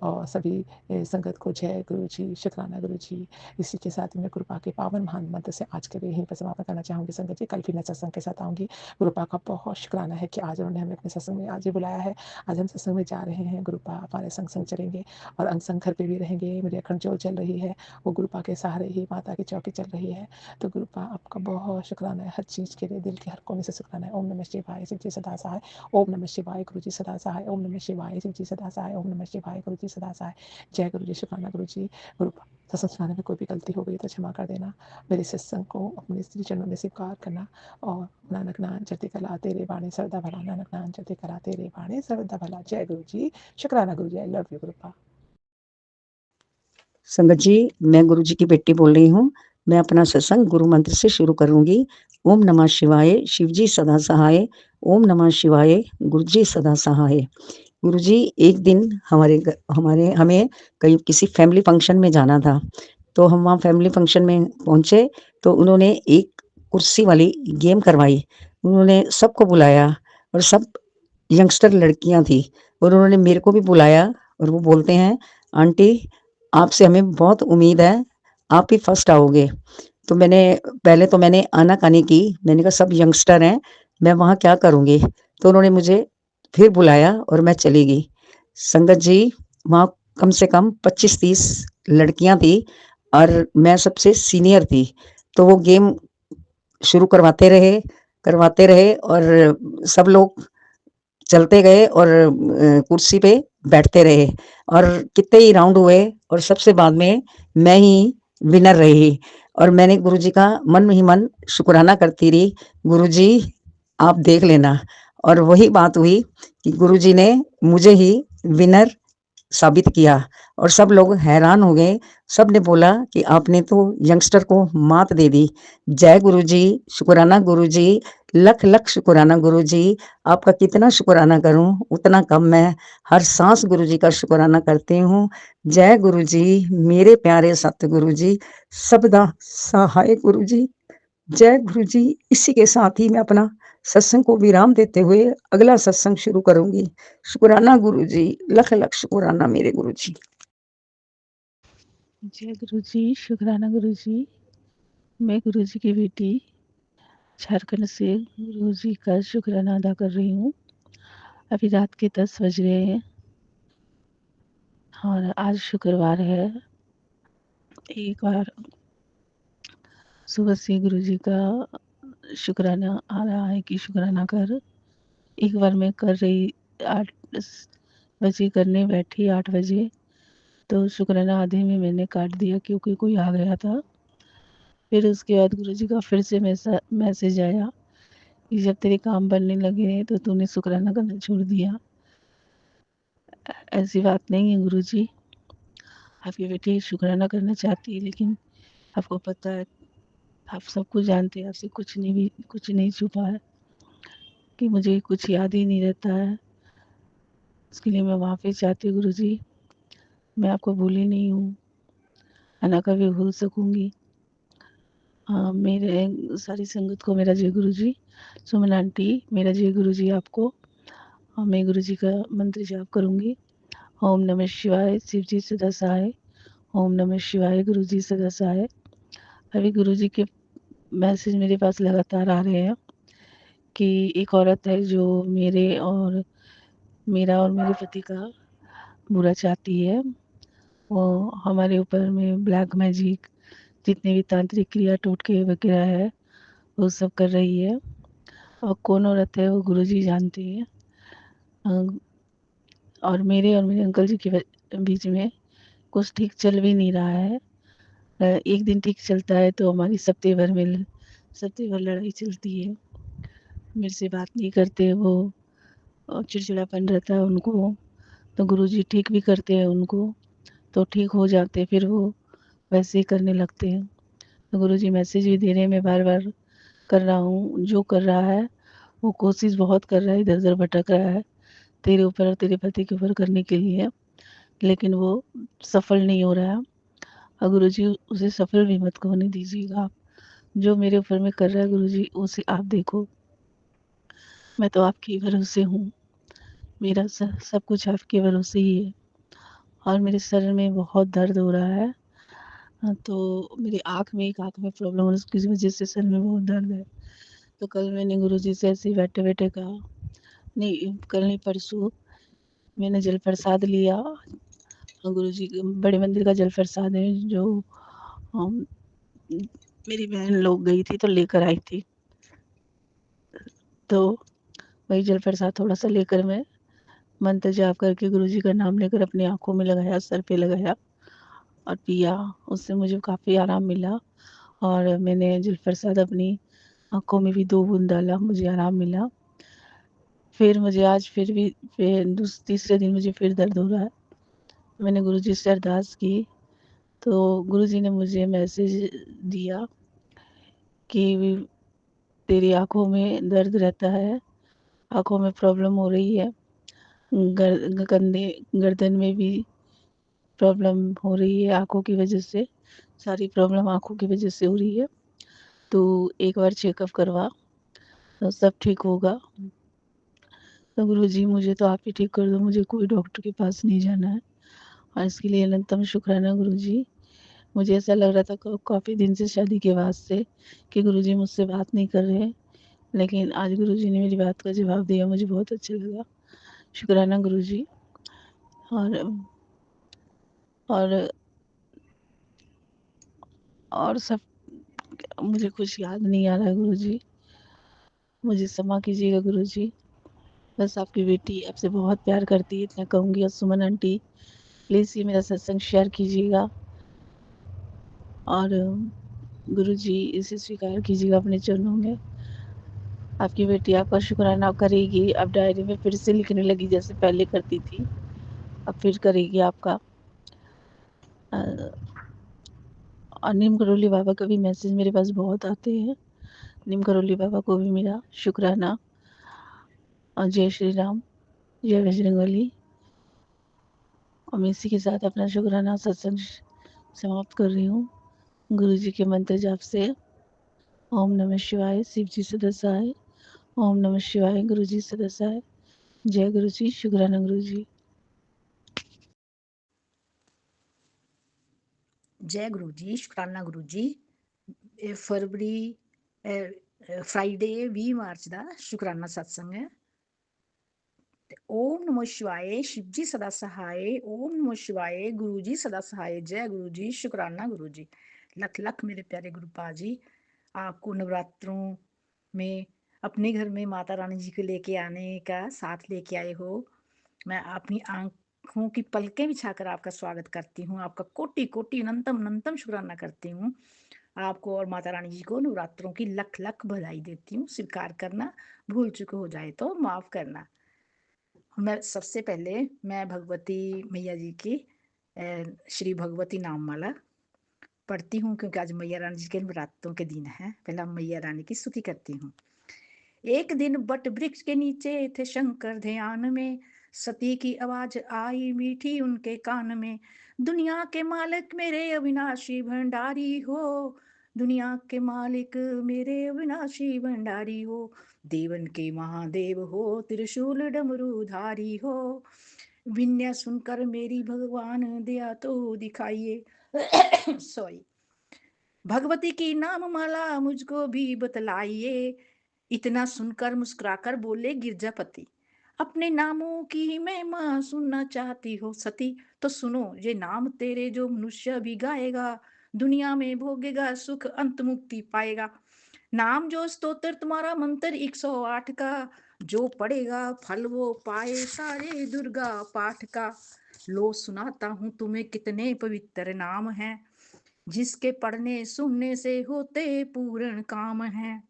और सभी संगत को जय गुरु जी, शुक्राना गुरु जी। इसी के साथ मैं गुरुपा के पावन महान मंत्र से आज के लिए यहीं पर समापन करना चाहूँगी। संगत जी, कल फिर मैं सत्संग के साथ आऊँगी। गुरुपा का बहुत शुक्राना है कि आज उन्होंने हमें अपने सत्संग में आज ही बुलाया है। आज हम सत्संग में जा रहे हैं। गुरुपा हमारे संग संग चलेंगे और अंग संग घर पे भी रहेंगे। मेरी अखंड ज्योत जल रही है, वो गुरुपा के सहारे ही माता की चौकी चल रही है। तो गुरुपा आपका बहुत शुक्राना है, हर चीज़ के लिए दिल के हर कोने से शुक्राना है। ओम नमः शिवाय, शिव जी सदा सहाय। ओम नमः शिवाय, गुरु जी सदा सहाय। ओम नमः शिवाय, शिव जी सदा सहाय। ओम नमः शिवाय, गुरु जी सदा सहाय। जय गुरु जी, शुक्राना गुरु जी। गुरुपा, सत्संग सुनाने में कोई भी गलती हो गई तो क्षमा कर देना। मेरे सत्संग को अपने श्री चरणों में स्वीकार करना। और नानक नाम चढ़ती कला तेरे बाणी सर्वदा भला, नानक नाम चढ़ती कला तेरे बाणी सर्वदा भला। जय गुरु जी, शुक्राना गुरु जी। I love you गुरुपा। संगत जी, मैं गुरु जी की बेटी बोल रही हूँ। मैं अपना सत्संग गुरु मंत्र से शुरू करूँगी। ओम नमः शिवाय, शिव जी सदा सहाय। ओम नमः शिवाय, गुरु जी सदा सहाय। गुरु जी, एक दिन हमें कहीं किसी फैमिली फंक्शन में जाना था, तो हम वहाँ फैमिली फंक्शन में पहुँचे, तो उन्होंने एक कुर्सी वाली गेम करवाई। उन्होंने सबको बुलाया और सब यंगस्टर लड़कियाँ थी और उन्होंने मेरे को भी बुलाया और वो बोलते हैं, आंटी आपसे हमें बहुत उम्मीद है, आप ही फर्स्ट आओगे। तो पहले तो मैंने आनाकानी की, मैंने कहा सब यंगस्टर हैं, मैं वहाँ क्या करूँगी? तो उन्होंने मुझे फिर बुलाया और मैं चली गई। संगत जी, वहाँ कम से कम 25-30 लड़कियाँ थी और मैं सबसे सीनियर थी। तो वो गेम शुरू करवाते रहे और सब लोग चलते गए और कुर्सी पे बैठते रहे और कितने ही राउंड हुए और सबसे बाद में मैं ही विनर रही। और मैंने गुरुजी का मन ही मन शुक्राना करती रही, गुरुजी आप देख लेना। और वही बात हुई कि गुरुजी ने मुझे ही विनर साबित किया और सब लोग हैरान हो गए। सब ने बोला कि आपने तो यंगस्टर को मात दे दी। जय गुरुजी, शुक्राना गुरुजी, लख लख शुक्राना गुरुजी। आपका कितना शुक्राना करूं उतना कम। मैं हर सांस गुरुजी का शुक्राना करती हूँ। जय गुरुजी, मेरे प्यारे सतगुरु जी, सबदा सहाय गुरुजी। जय गुरुजी। इसी के साथ ही मैं अपना सत्संग को विराम देते हुए अगला सत्संग शुरू करूंगी। शुक्राना गुरुजी, लख लख शुक्राना मेरे गुरुजी। जय गुरुजी, शुक्राना गुरुजी। मैं गुरुजी की बेटी झारखंड से गुरुजी का शुक्राना अदा कर रही हूँ। अभी रात के 10 बज रहे हैं और आज शुक्रवार है। एक बार सुबह से गुरुजी का शुक्राना आ रहा है कि शुक्राना कर। एक बार मैं कर रही 8 बजे करने बैठी 8 बजे, तो शुक्राना आधे में मैंने काट दिया क्योंकि कोई आ गया था। फिर उसके बाद गुरुजी का फिर से मैसेज आया कि जब तेरे काम बनने लगे तो तूने शुक्राना करना छोड़ दिया। ऐसी बात नहीं है गुरुजी, आपकी बेटी शुक्राना करना चाहती है, लेकिन आपको पता है, आप सब कुछ जानते हैं, आपसे कुछ नहीं छुपा है कि मुझे कुछ याद ही नहीं रहता है। इसके लिए मैं माफ़ी चाहती हूँ गुरुजी। मैं आपको भूली नहीं हूँ, ना कभी भूल सकूँगी। मेरे सारी संगत को मेरा जय गुरुजी। सुमन आंटी, मेरा जय गुरुजी आपको। मैं गुरुजी का मंत्र जाप करूँगी। ओम नमः शिवाय, शिव जी सदा सहाय। ओम नमः शिवाय, गुरुजी सदा सहाय। अभी गुरुजी के मैसेज मेरे पास लगातार आ रहे हैं कि एक औरत है जो मेरा और मेरे पति का बुरा चाहती है। वो हमारे ऊपर में ब्लैक मैजिक, जितने भी तांत्रिक क्रिया टोटके वगैरह है, वो सब कर रही है। और कौन औरत है वो गुरुजी जानते हैं। और मेरे अंकल जी के बीच में कुछ ठीक चल भी नहीं रहा है। एक दिन ठीक चलता है तो हमारी सप्ते भर लड़ाई चलती है। मेरे से बात नहीं करते वो, और चिड़चिड़ापन रहता है उनको। तो गुरुजी ठीक भी करते हैं उनको, तो ठीक हो जाते, फिर वो वैसे ही करने लगते हैं। तो गुरुजी मैसेज भी दे रहे हैं, मैं बार बार कर रहा हूँ। जो कर रहा है वो कोशिश बहुत कर रहा है, इधर उधर भटक रहा है तेरे ऊपर और तेरे पति के ऊपर करने के लिए, लेकिन वो सफल नहीं हो रहा है। और गुरुजी उसे सफल भी मत होने दीजिएगा आप। जो मेरे ऊपर में कर रहा है गुरुजी, उसे आप देखो। मैं तो आपके भरोसे हूँ, मेरा सब कुछ आपके भरोसे ही है। और मेरे सर में बहुत दर्द हो रहा है। तो मेरी एक आँख में प्रॉब्लम है, उसकी वजह से सर में बहुत दर्द है। तो कल मैंने गुरुजी से ऐसे ही बैठे-बैठे कहा, नहीं कल नहीं परसों मैंने जल प्रसाद लिया। गुरुजी के बड़े मंदिर का जल प्रसाद है जो मेरी बहन लोग गई थी तो लेकर आई थी। तो वही जल प्रसाद थोड़ा सा लेकर मैं मंत्र जाप करके गुरुजी का नाम लेकर अपनी आँखों में लगाया, सर पे लगाया और पिया। उससे मुझे काफ़ी आराम मिला। और मैंने जल प्रसाद अपनी आँखों में भी 2 बूँद डाला, मुझे आराम मिला। फिर मुझे आज फिर तीसरे दिन मुझे फिर दर्द हो रहा है। मैंने गुरुजी से अरदास की तो गुरुजी ने मुझे मैसेज दिया कि तेरी आँखों में दर्द रहता है, आँखों में प्रॉब्लम हो रही है, गर्दन में भी प्रॉब्लम हो रही है आँखों की वजह से। सारी प्रॉब्लम आँखों की वजह से हो रही है। तो एक बार चेकअप करवा तो सब ठीक होगा। तो गुरुजी मुझे तो आप ही ठीक कर दो, मुझे कोई डॉक्टर के पास नहीं जाना है। और इसके लिए अनंतम शुक्राना गुरुजी। मुझे ऐसा लग रहा था काफ़ी दिन से शादी के बाद से कि गुरुजी मुझसे बात नहीं कर रहे, लेकिन आज गुरुजी ने मेरी बात का जवाब दिया, मुझे बहुत अच्छा लगा। शुक्राना गुरुजी। और और सब मुझे कुछ याद नहीं आ रहा है गुरुजी, मुझे क्षमा कीजिएगा गुरुजी। बस आपकी बेटी आपसे बहुत प्यार करती है, इतना कहूँगी। और सुमन आंटी, प्लीज़ ये मेरा सत्संग शेयर कीजिएगा और गुरुजी इसे स्वीकार कीजिएगा अपने चरणों में। आपकी बेटी आपका शुक्राना करेगी, अब डायरी में फिर से लिखने लगी जैसे पहले करती थी। अब फिर करेगी आपका। और नीम करोली बाबा का भी मैसेज मेरे पास बहुत आते हैं। नीम करोली बाबा को भी मेरा शुक्राना। और जय श्री राम, जय बजरंगबली। और मैं इसी के साथ अपना शुक्राना सत्संग समाप्त कर रही हूँ गुरु जी के मंत्र जाप से। ओम नमः शिवाय, शिव जी सदा सहाय। ओम नमः शिवाय, गुरु जी सदा सहाय। जय गुरु जी, शुक्राना गुरु जी। जय गुरु जी, शुकराना गुरु जी। फरवरी फ्राइडे 20 मार्च ਦਾ ਸ਼ੁਕਰਾਨਾ ਸਤਸੰਗ ਹੈ। ਤੇ ਓਮ ਨਮੋ ਸ਼ਿਵਾਏ, शिव जी सदा सहाय। ओम नमो शिवाय, गुरु जी सदा सहाय। जय गुरु जी, शुकराना गुरु जी। लख लख मेरे प्यारे गुरु पाजी, आपको नवरात्रों में अपने घर में माता रानी जी को लेके आने का साथ लेके आए हो। मैं अपनी आंखों की पलकें बिछाकर आपका स्वागत करती हूँ। आपका कोटि कोटि अनंतम अनंतम शुक्राना करती हूँ। आपको और माता रानी जी को नवरात्रों की लख लख बधाई देती हूँ। स्वीकार करना, भूल चुक हो जाए तो माफ करना। मैं सबसे पहले मैं भगवती मैया जी की श्री भगवती नाम माला पढ़ती हूँ, क्योंकि आज मैया रानी जी के नवरात्रों के दिन है। पहले मैया रानी की स्तुति करती हूँ। एक दिन बट वृक्ष के नीचे थे शंकर ध्यान में, सती की आवाज आई मीठी उनके कान में। दुनिया के मालिक मेरे अविनाशी भंडारी हो, दुनिया के मालिक मेरे अविनाशी भंडारी हो। देवन के महादेव हो, त्रिशूल डमरूधारी हो। विन्या सुनकर मेरी भगवान दया तो दिखाइए। सॉरी। भगवती की नाम माला मुझको भी बतलाइए। इतना सुनकर मुस्कुराकर बोले गिरजापति, अपने नामों की महिमा सुनना चाहती हो सती, तो सुनो ये नाम तेरे जो मनुष्य भी गाएगा, दुनिया में भोगेगा सुख अंत मुक्ति पाएगा। नाम जो स्तोत्र तुम्हारा मंत्र 108 का, जो पढ़ेगा फल वो पाए सारे दुर्गा पाठ का। लो सुनाता हूँ तुम्हें कितने पवित्र नाम हैं, जिसके पढ़ने सुनने से होते पूर्ण काम हैं।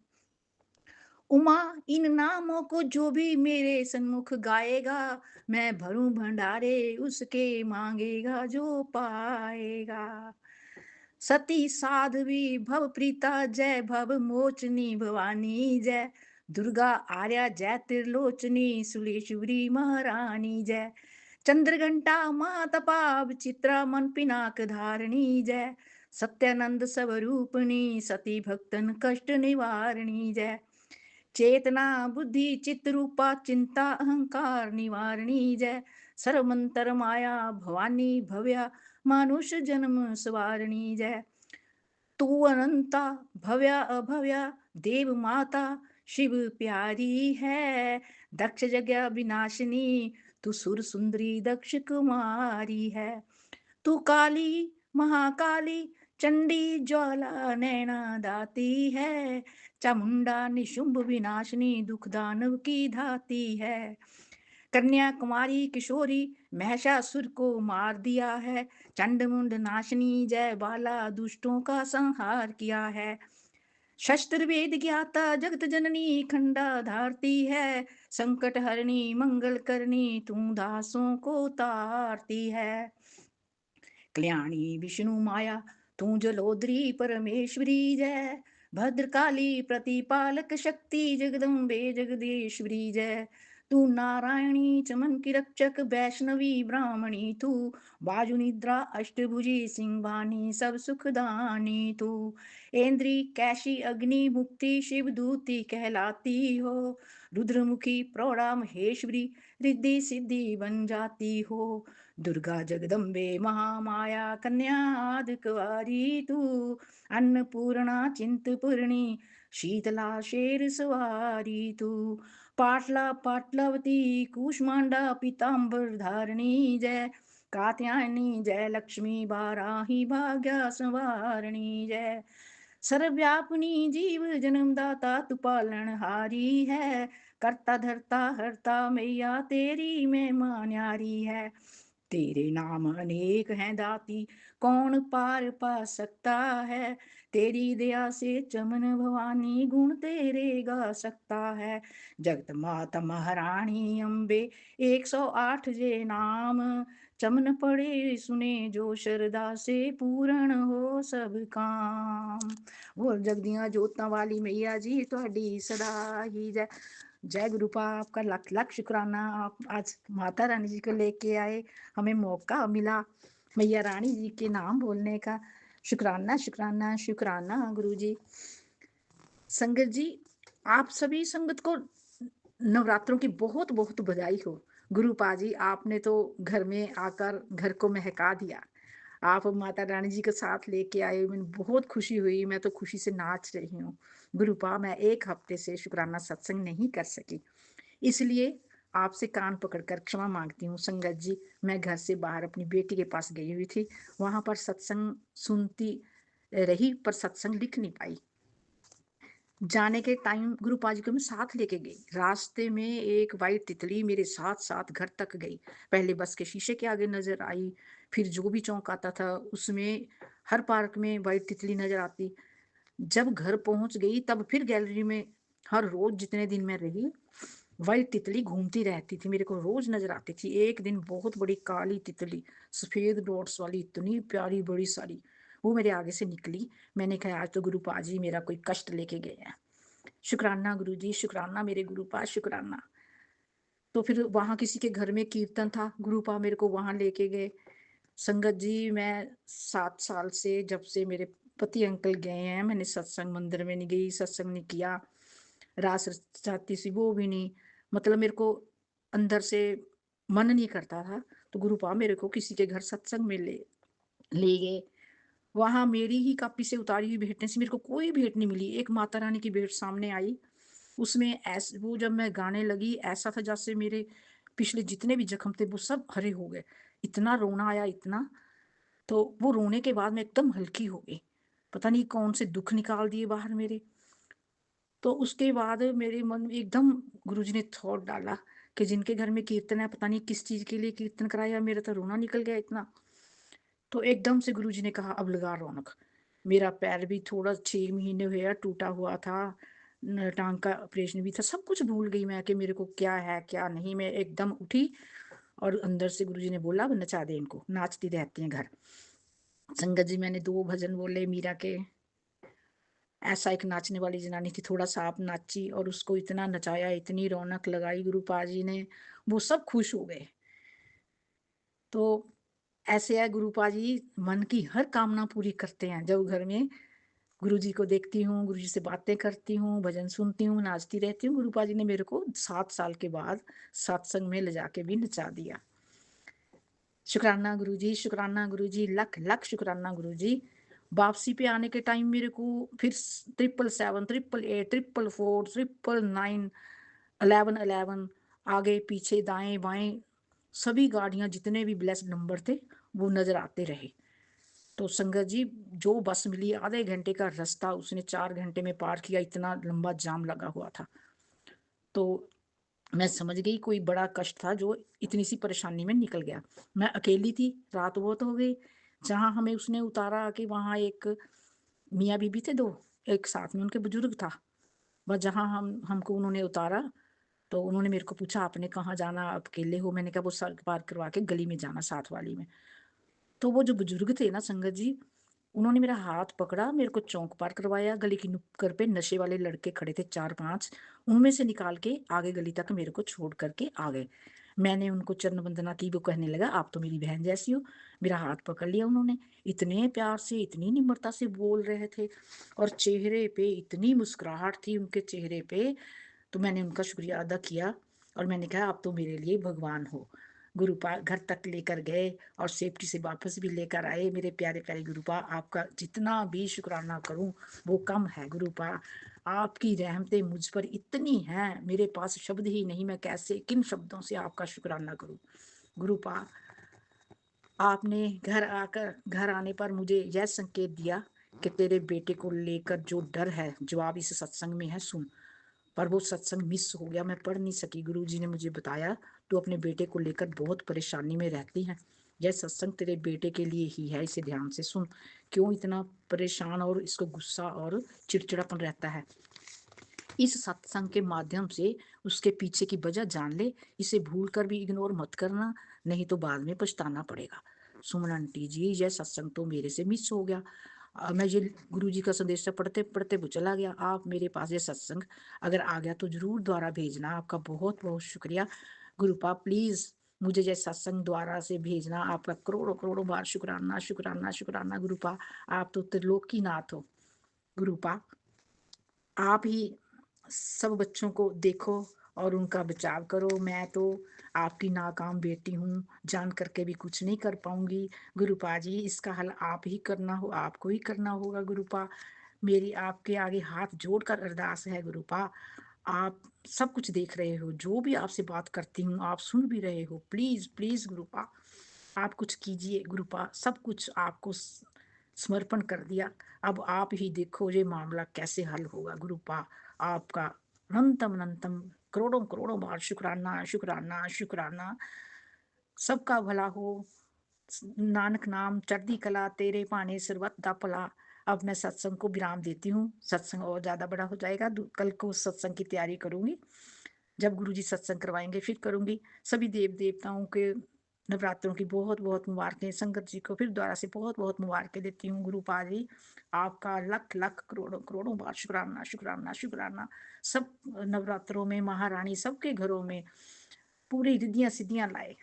उमा इन नामों को जो भी मेरे सन्मुख गाएगा, मैं भरूं भंडारे उसके मांगेगा जो पाएगा। सती साध्वी भव प्रीता जय, भव मोचनी भवानी जय। दुर्गा आर्या जय, त्रिलोचनी सुलेश्वरी महारानी जय। चंद्रघंटा महातपा विचित्रा मन पिनाक धारणी जय। सत्यानंद स्वरूपणी सती भक्तन कष्ट निवारणी जय। चेतना बुद्धि चित्त रूपा चिंता अहंकार निवारणी जय। सर्वमंतर माया भवानी भव्या मानुष जन्म सवारणी जय। तू अनंता भव्या अभव्या देव माता शिव प्यारी है। दक्ष जगह विनाशिनी तू सुर सुंदरी दक्ष कुमारी है। तू काली महाकाली चंडी ज्वाला नैना दाती है। चामुंडा निशुंभ विनाशिनी दुख दानव की धाती है। कन्या कुमारी किशोरी महिषासुर को मार दिया है। चंड मुंड नाशनी जय बाला दुष्टों का संहार किया है। शस्त्र वेद ज्ञाता जगत जननी खंडा धारती है। संकट हरणी मंगल करनी तू दासों को तारती है। कल्याणी विष्णु माया तू जलोदरी परमेश्वरी जय। भद्रकाली प्रतिपालक शक्ति जगदम्बे जगदीश्वरी जय। तू नारायणी चमन की रक्षक वैष्णवी ब्राह्मणी तू। बाजू निद्रा अष्टभुजी सिंहवानी सब सुखदानी तू। इंद्री कैशी अग्नि मुक्ति शिव दूती कहलाती हो। रुद्रमुखी प्रौढ़ा महेश्वरी रिद्धि सिद्धि बन जाती हो। दुर्गा जगदम्बे महामाया कन्या आदि कुंवारी तू। अन्नपूर्णा चिंतपूर्णी शीतला शेर सवारी तू। पाटला पाटलावती कुष्मांडा पीतांबर धारणी जय। कात्यायनी जय लक्ष्मी बाराही भाग्या संवारणी जय। सर्वव्यापिनी जीव जन्मदाता तू पालनहारी है। करता धरता हरता मैया तेरी महिमा न्यारी है। तेरे नाम अनेक हैं दाती कौन पार पा सकता है। तेरी दया से चमन भवानी गुण तेरे गा सकता है। जगत माता महारानी अम्बे 108 जे नाम, चमन पड़े सुने जो श्रद्धा से पूर्ण हो सब काम। बोल जगदियां जोतां वाली मैया जी ਤੁਹਾਡੀ सदा ही जय। जय गुरु पा, आपका लाख लाख शुक्राना। आप आज माता रानी जी को लेके आए, हमें मौका मिला मैया रानी जी के नाम बोलने का। शुक्राना शुक्राना शुक्राना गुरु जी। संगत जी, आप सभी संगत को नवरात्रों की बहुत बहुत बधाई हो। गुरु पाजी, आपने तो घर में आकर घर को महका दिया। आप माता रानी जी के साथ लेके आए, मैंने बहुत खुशी हुई, मैं तो खुशी से नाच रही हूँ। गुरु पा, मैं एक हफ्ते से शुक्राना सत्संग नहीं कर सकी, इसलिए आपसे कान पकड़कर क्षमा मांगती हूँ। संगत जी, मैं घर से बाहर अपनी बेटी के पास गई हुई थी, वहां पर सत्संग सुनती रही पर सत्संग लिख नहीं पाई। जाने के टाइम गुरु पाजी को मैं साथ लेके गई। रास्ते में एक वाइट तितली मेरे साथ साथ घर तक गई। पहले बस के शीशे के आगे नजर आई, फिर जो भी चौक आता था उसमें, हर पार्क में वाइट तितली नजर आती। जब घर पहुंच गई तब फिर गैलरी में हर रोज जितने दिन मैं रही वाइट तितली घूमती रहती थी, मेरे को रोज नजर आती थी। एक दिन बहुत बड़ी काली तितली, सफेद डॉट्स वाली, इतनी प्यारी बड़ी सारी, वो मेरे आगे से निकली। मैंने कहा आज तो गुरु पाजी मेरा कोई कष्ट लेके गए हैं। शुक्राना गुरु जी, शुक्राना मेरे गुरु पा, शुक्राना। तो फिर वहां किसी के घर में कीर्तन था, गुरु पा मेरे को वहां लेके गए। संगत जी, मैं 7 साल से, जब से मेरे पति अंकल गए हैं, मैंने सत्संग मंदिर में नहीं गई, सत्संग नहीं किया, रास चाहती सी वो भी नहीं, मतलब मेरे को अंदर से मन नहीं करता था। तो गुरु पा मेरे को किसी के घर सत्संग में ले गए। वहां मेरी ही कापी से उतारी हुई भेंटें से मेरे को कोई भेंट नहीं मिली। एक माता रानी की भेंट सामने आई, उसमें ऐसे, वो जब मैं गाने लगी ऐसा था जैसे मेरे पिछले जितने भी जख्म थे वो सब हरे हो गए। इतना रोना आया, इतना। तो वो रोने के बाद मैं एकदम हल्की हो गई, पता नहीं कौन से दुख निकाल दिए बाहर मेरे। तो उसके बाद मेरे मन में एकदम गुरुजी ने थॉट डाला कि जिनके घर में कीर्तन है, पता नहीं किस चीज के लिए कीर्तन कराया, मेरा तो रोना निकल गया इतना। तो एकदम से गुरुजी ने कहा अब लगा रौनक। मेरा पैर भी थोड़ा 6 महीने हुए टूटा हुआ था, टांग का ऑपरेशन भी था, सब कुछ भूल गई मैं कि मेरे को क्या है क्या नहीं। मैं एकदम उठी और अंदर से गुरुजी ने बोला अब नचा दे इनको, नाचती रहती हैं घर। संगत जी, मैंने 2 भजन बोले मीरा के। ऐसा एक नाचने वाली जनानी थी, थोड़ा सा आप नाची और उसको इतना नचाया, इतनी रौनक लगाई गुरु पाजी ने, वो सब खुश हो गए। तो ऐसे है गुरु पाजी, मन की हर कामना पूरी करते हैं। जब घर में गुरु जी को देखती हूँ, गुरु जी से बातें करती हूँ, भजन सुनती हूँ, नाचती रहती हूँ। गुरु पाजी ने मेरे को 7 साल के बाद सत्संग में ले जाके भी नचा दिया। शुक्राना गुरु जी, शुक्राना गुरु जी, लख लख शुक्राना गुरु जी। वापसी पे आने के टाइम मेरे को फिर 777, 888, 444, 999, 1111, आगे पीछे दाएं बाएं सभी गाड़ियां, जितने भी ब्लेस्ड नंबर थे वो नजर आते रहे। तो संगत जी, जो बस मिली आधे घंटे का रास्ता उसने 4 घंटे में पार किया, इतना लंबा जाम लगा हुआ था। तो मैं समझ गई कोई बड़ा कष्ट था जो इतनी सी परेशानी में निकल गया। मैं अकेली थी, रात बहुत हो गई। जहां हमें उसने उतारा कि वहां एक मियाँ बीबी थे 2, एक साथ में उनके बुजुर्ग था। बस जहां हमको उन्होंने उतारा तो उन्होंने मेरे को पूछा आपने कहाँ जाना, आप अकेले हो? मैंने कहा वो सड़क पार करवा के गली में जाना, साथ वाली में। तो वो जो बुजुर्ग थे ना संगत जी, उन्होंने मेरा हाथ पकड़ा, मेरे को चौक पार करवाया। गली की नुक्कड़ पे नशे वाले लड़के खड़े थे 4-5, उनमें से निकाल के आगे गली तक मेरे को छोड़ करके आ गए। मैंने उनको चरण वंदना की, वो कहने लगा आप तो मेरी बहन जैसी हो। मेरा हाथ पकड़ लिया उन्होंने, इतने प्यार से इतनी निम्रता से बोल रहे थे और चेहरे पे इतनी मुस्कुराहट थी उनके चेहरे पे। तो मैंने उनका शुक्रिया अदा किया और मैंने कहा आप तो मेरे लिए भगवान हो। गुरुपा घर तक लेकर गए और सेफ्टी से वापस भी लेकर आए। मेरे प्यारे प्यारे गुरुपा, आपका जितना भी शुक्राना करूं वो कम है। गुरुपा, आपकी रहमतें मुझ पर इतनी हैं, मेरे पास शब्द ही नहीं, मैं कैसे किन शब्दों से आपका शुक्राना करूं। गुरुपा, आपने घर आने पर मुझे यह संकेत दिया कि तेरे बेटे को लेकर जो डर है जवाब इस सत्संग में है, सुन। पर वो सत्संग मिस हो गया, मैं पढ़ नहीं सकी। गुरुजी ने मुझे बताया तो अपने बेटे को लेकर बहुत परेशानी में रहती है, यह सत्संग तेरे बेटे के लिए ही है, इसे ध्यान से सुन। क्यों इतना परेशान और इसको गुस्सा और चिड़चिड़ापन रहता है? इस सत्संग के माध्यम से उसके पीछे की वजह जान ले, इसे भूल कर भी इग्नोर मत करना। नहीं तो बाद में पछताना पड़ेगा। सुमन आंटी जी, यह सत्संग तो मेरे से मिस हो गया। मैं ये गुरु जी का संदेश पढ़ते पढ़ते वो चला गया। आप मेरे पास ये सत्संग अगर आ गया तो जरूर द्वारा भेजना। आपका बहुत बहुत शुक्रिया गुरुपा। प्लीज मुझे ये सत्संग द्वारा से भेजना। आपका करोड़ों करोड़ों बार शुक्राना शुक्राना शुक्राना गुरुपा। आप तो त्रिलोकीनाथ हो गुरुपा। आप ही सब बच्चों को देखो और उनका बचाव करो। मैं तो आपकी नाकाम बेटी हूँ, जान करके भी कुछ नहीं कर पाऊंगी गुरुपा जी। इसका हल आप ही करना हो, आपको ही करना होगा गुरुपा। मेरी आपके आगे हाथ जोड़कर अरदास है गुरुपा। आप सब कुछ देख रहे हो, जो भी आपसे बात करती हूँ आप सुन भी रहे हो। प्लीज प्लीज गुरुपा आप कुछ कीजिए गुरुपा। सब कुछ आपको समर्पण कर दिया। अब आप ही देखो ये मामला कैसे हल होगा गुरुपा। आपका अनंतम अनंतम करोड़ों करोड़ों बार शुक्राना शुक्राना शुक्राना। सबका भला हो। नानक नाम चढ़दी कला, तेरे भाने सरबत दा भला। अब मैं सत्संग को विराम देती हूँ, सत्संग और ज्यादा बड़ा हो जाएगा। कल को सत्संग की तैयारी करूंगी, जब गुरुजी सत्संग करवाएंगे फिर करूंगी। सभी देव देवताओं के नवरात्रों की बहुत बहुत मुबारकें। संगत जी को फिर दोबारा से बहुत बहुत मुबारकें देती हूँ। गुरुपा जी आपका लख लख करोड़ों करोड़ों बार शुक्राना शुक्राना शुक्राना। सब नवरात्रों में महारानी सबके घरों में पूरी रिद्धियां सिद्धियां लाए,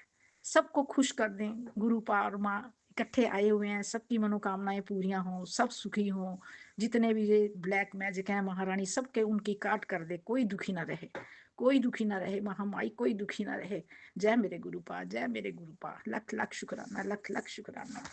सबको खुश कर दें। गुरुपा और माँ इकट्ठे आए हुए हैं, सबकी मनोकामनाएं पूरियां हों, सब सुखी हों। जितने भी ये ब्लैक मैजिक है महारानी सबके उनकी काट कर दे, कोई दुखी ना रहे, कोई दुखी ना रहे। महामाई कोई दुखी ना रहे। जय मेरे गुरुपा, जय मेरे गुरुपा। लख लख शुक्राना, लख लख शुक्राना।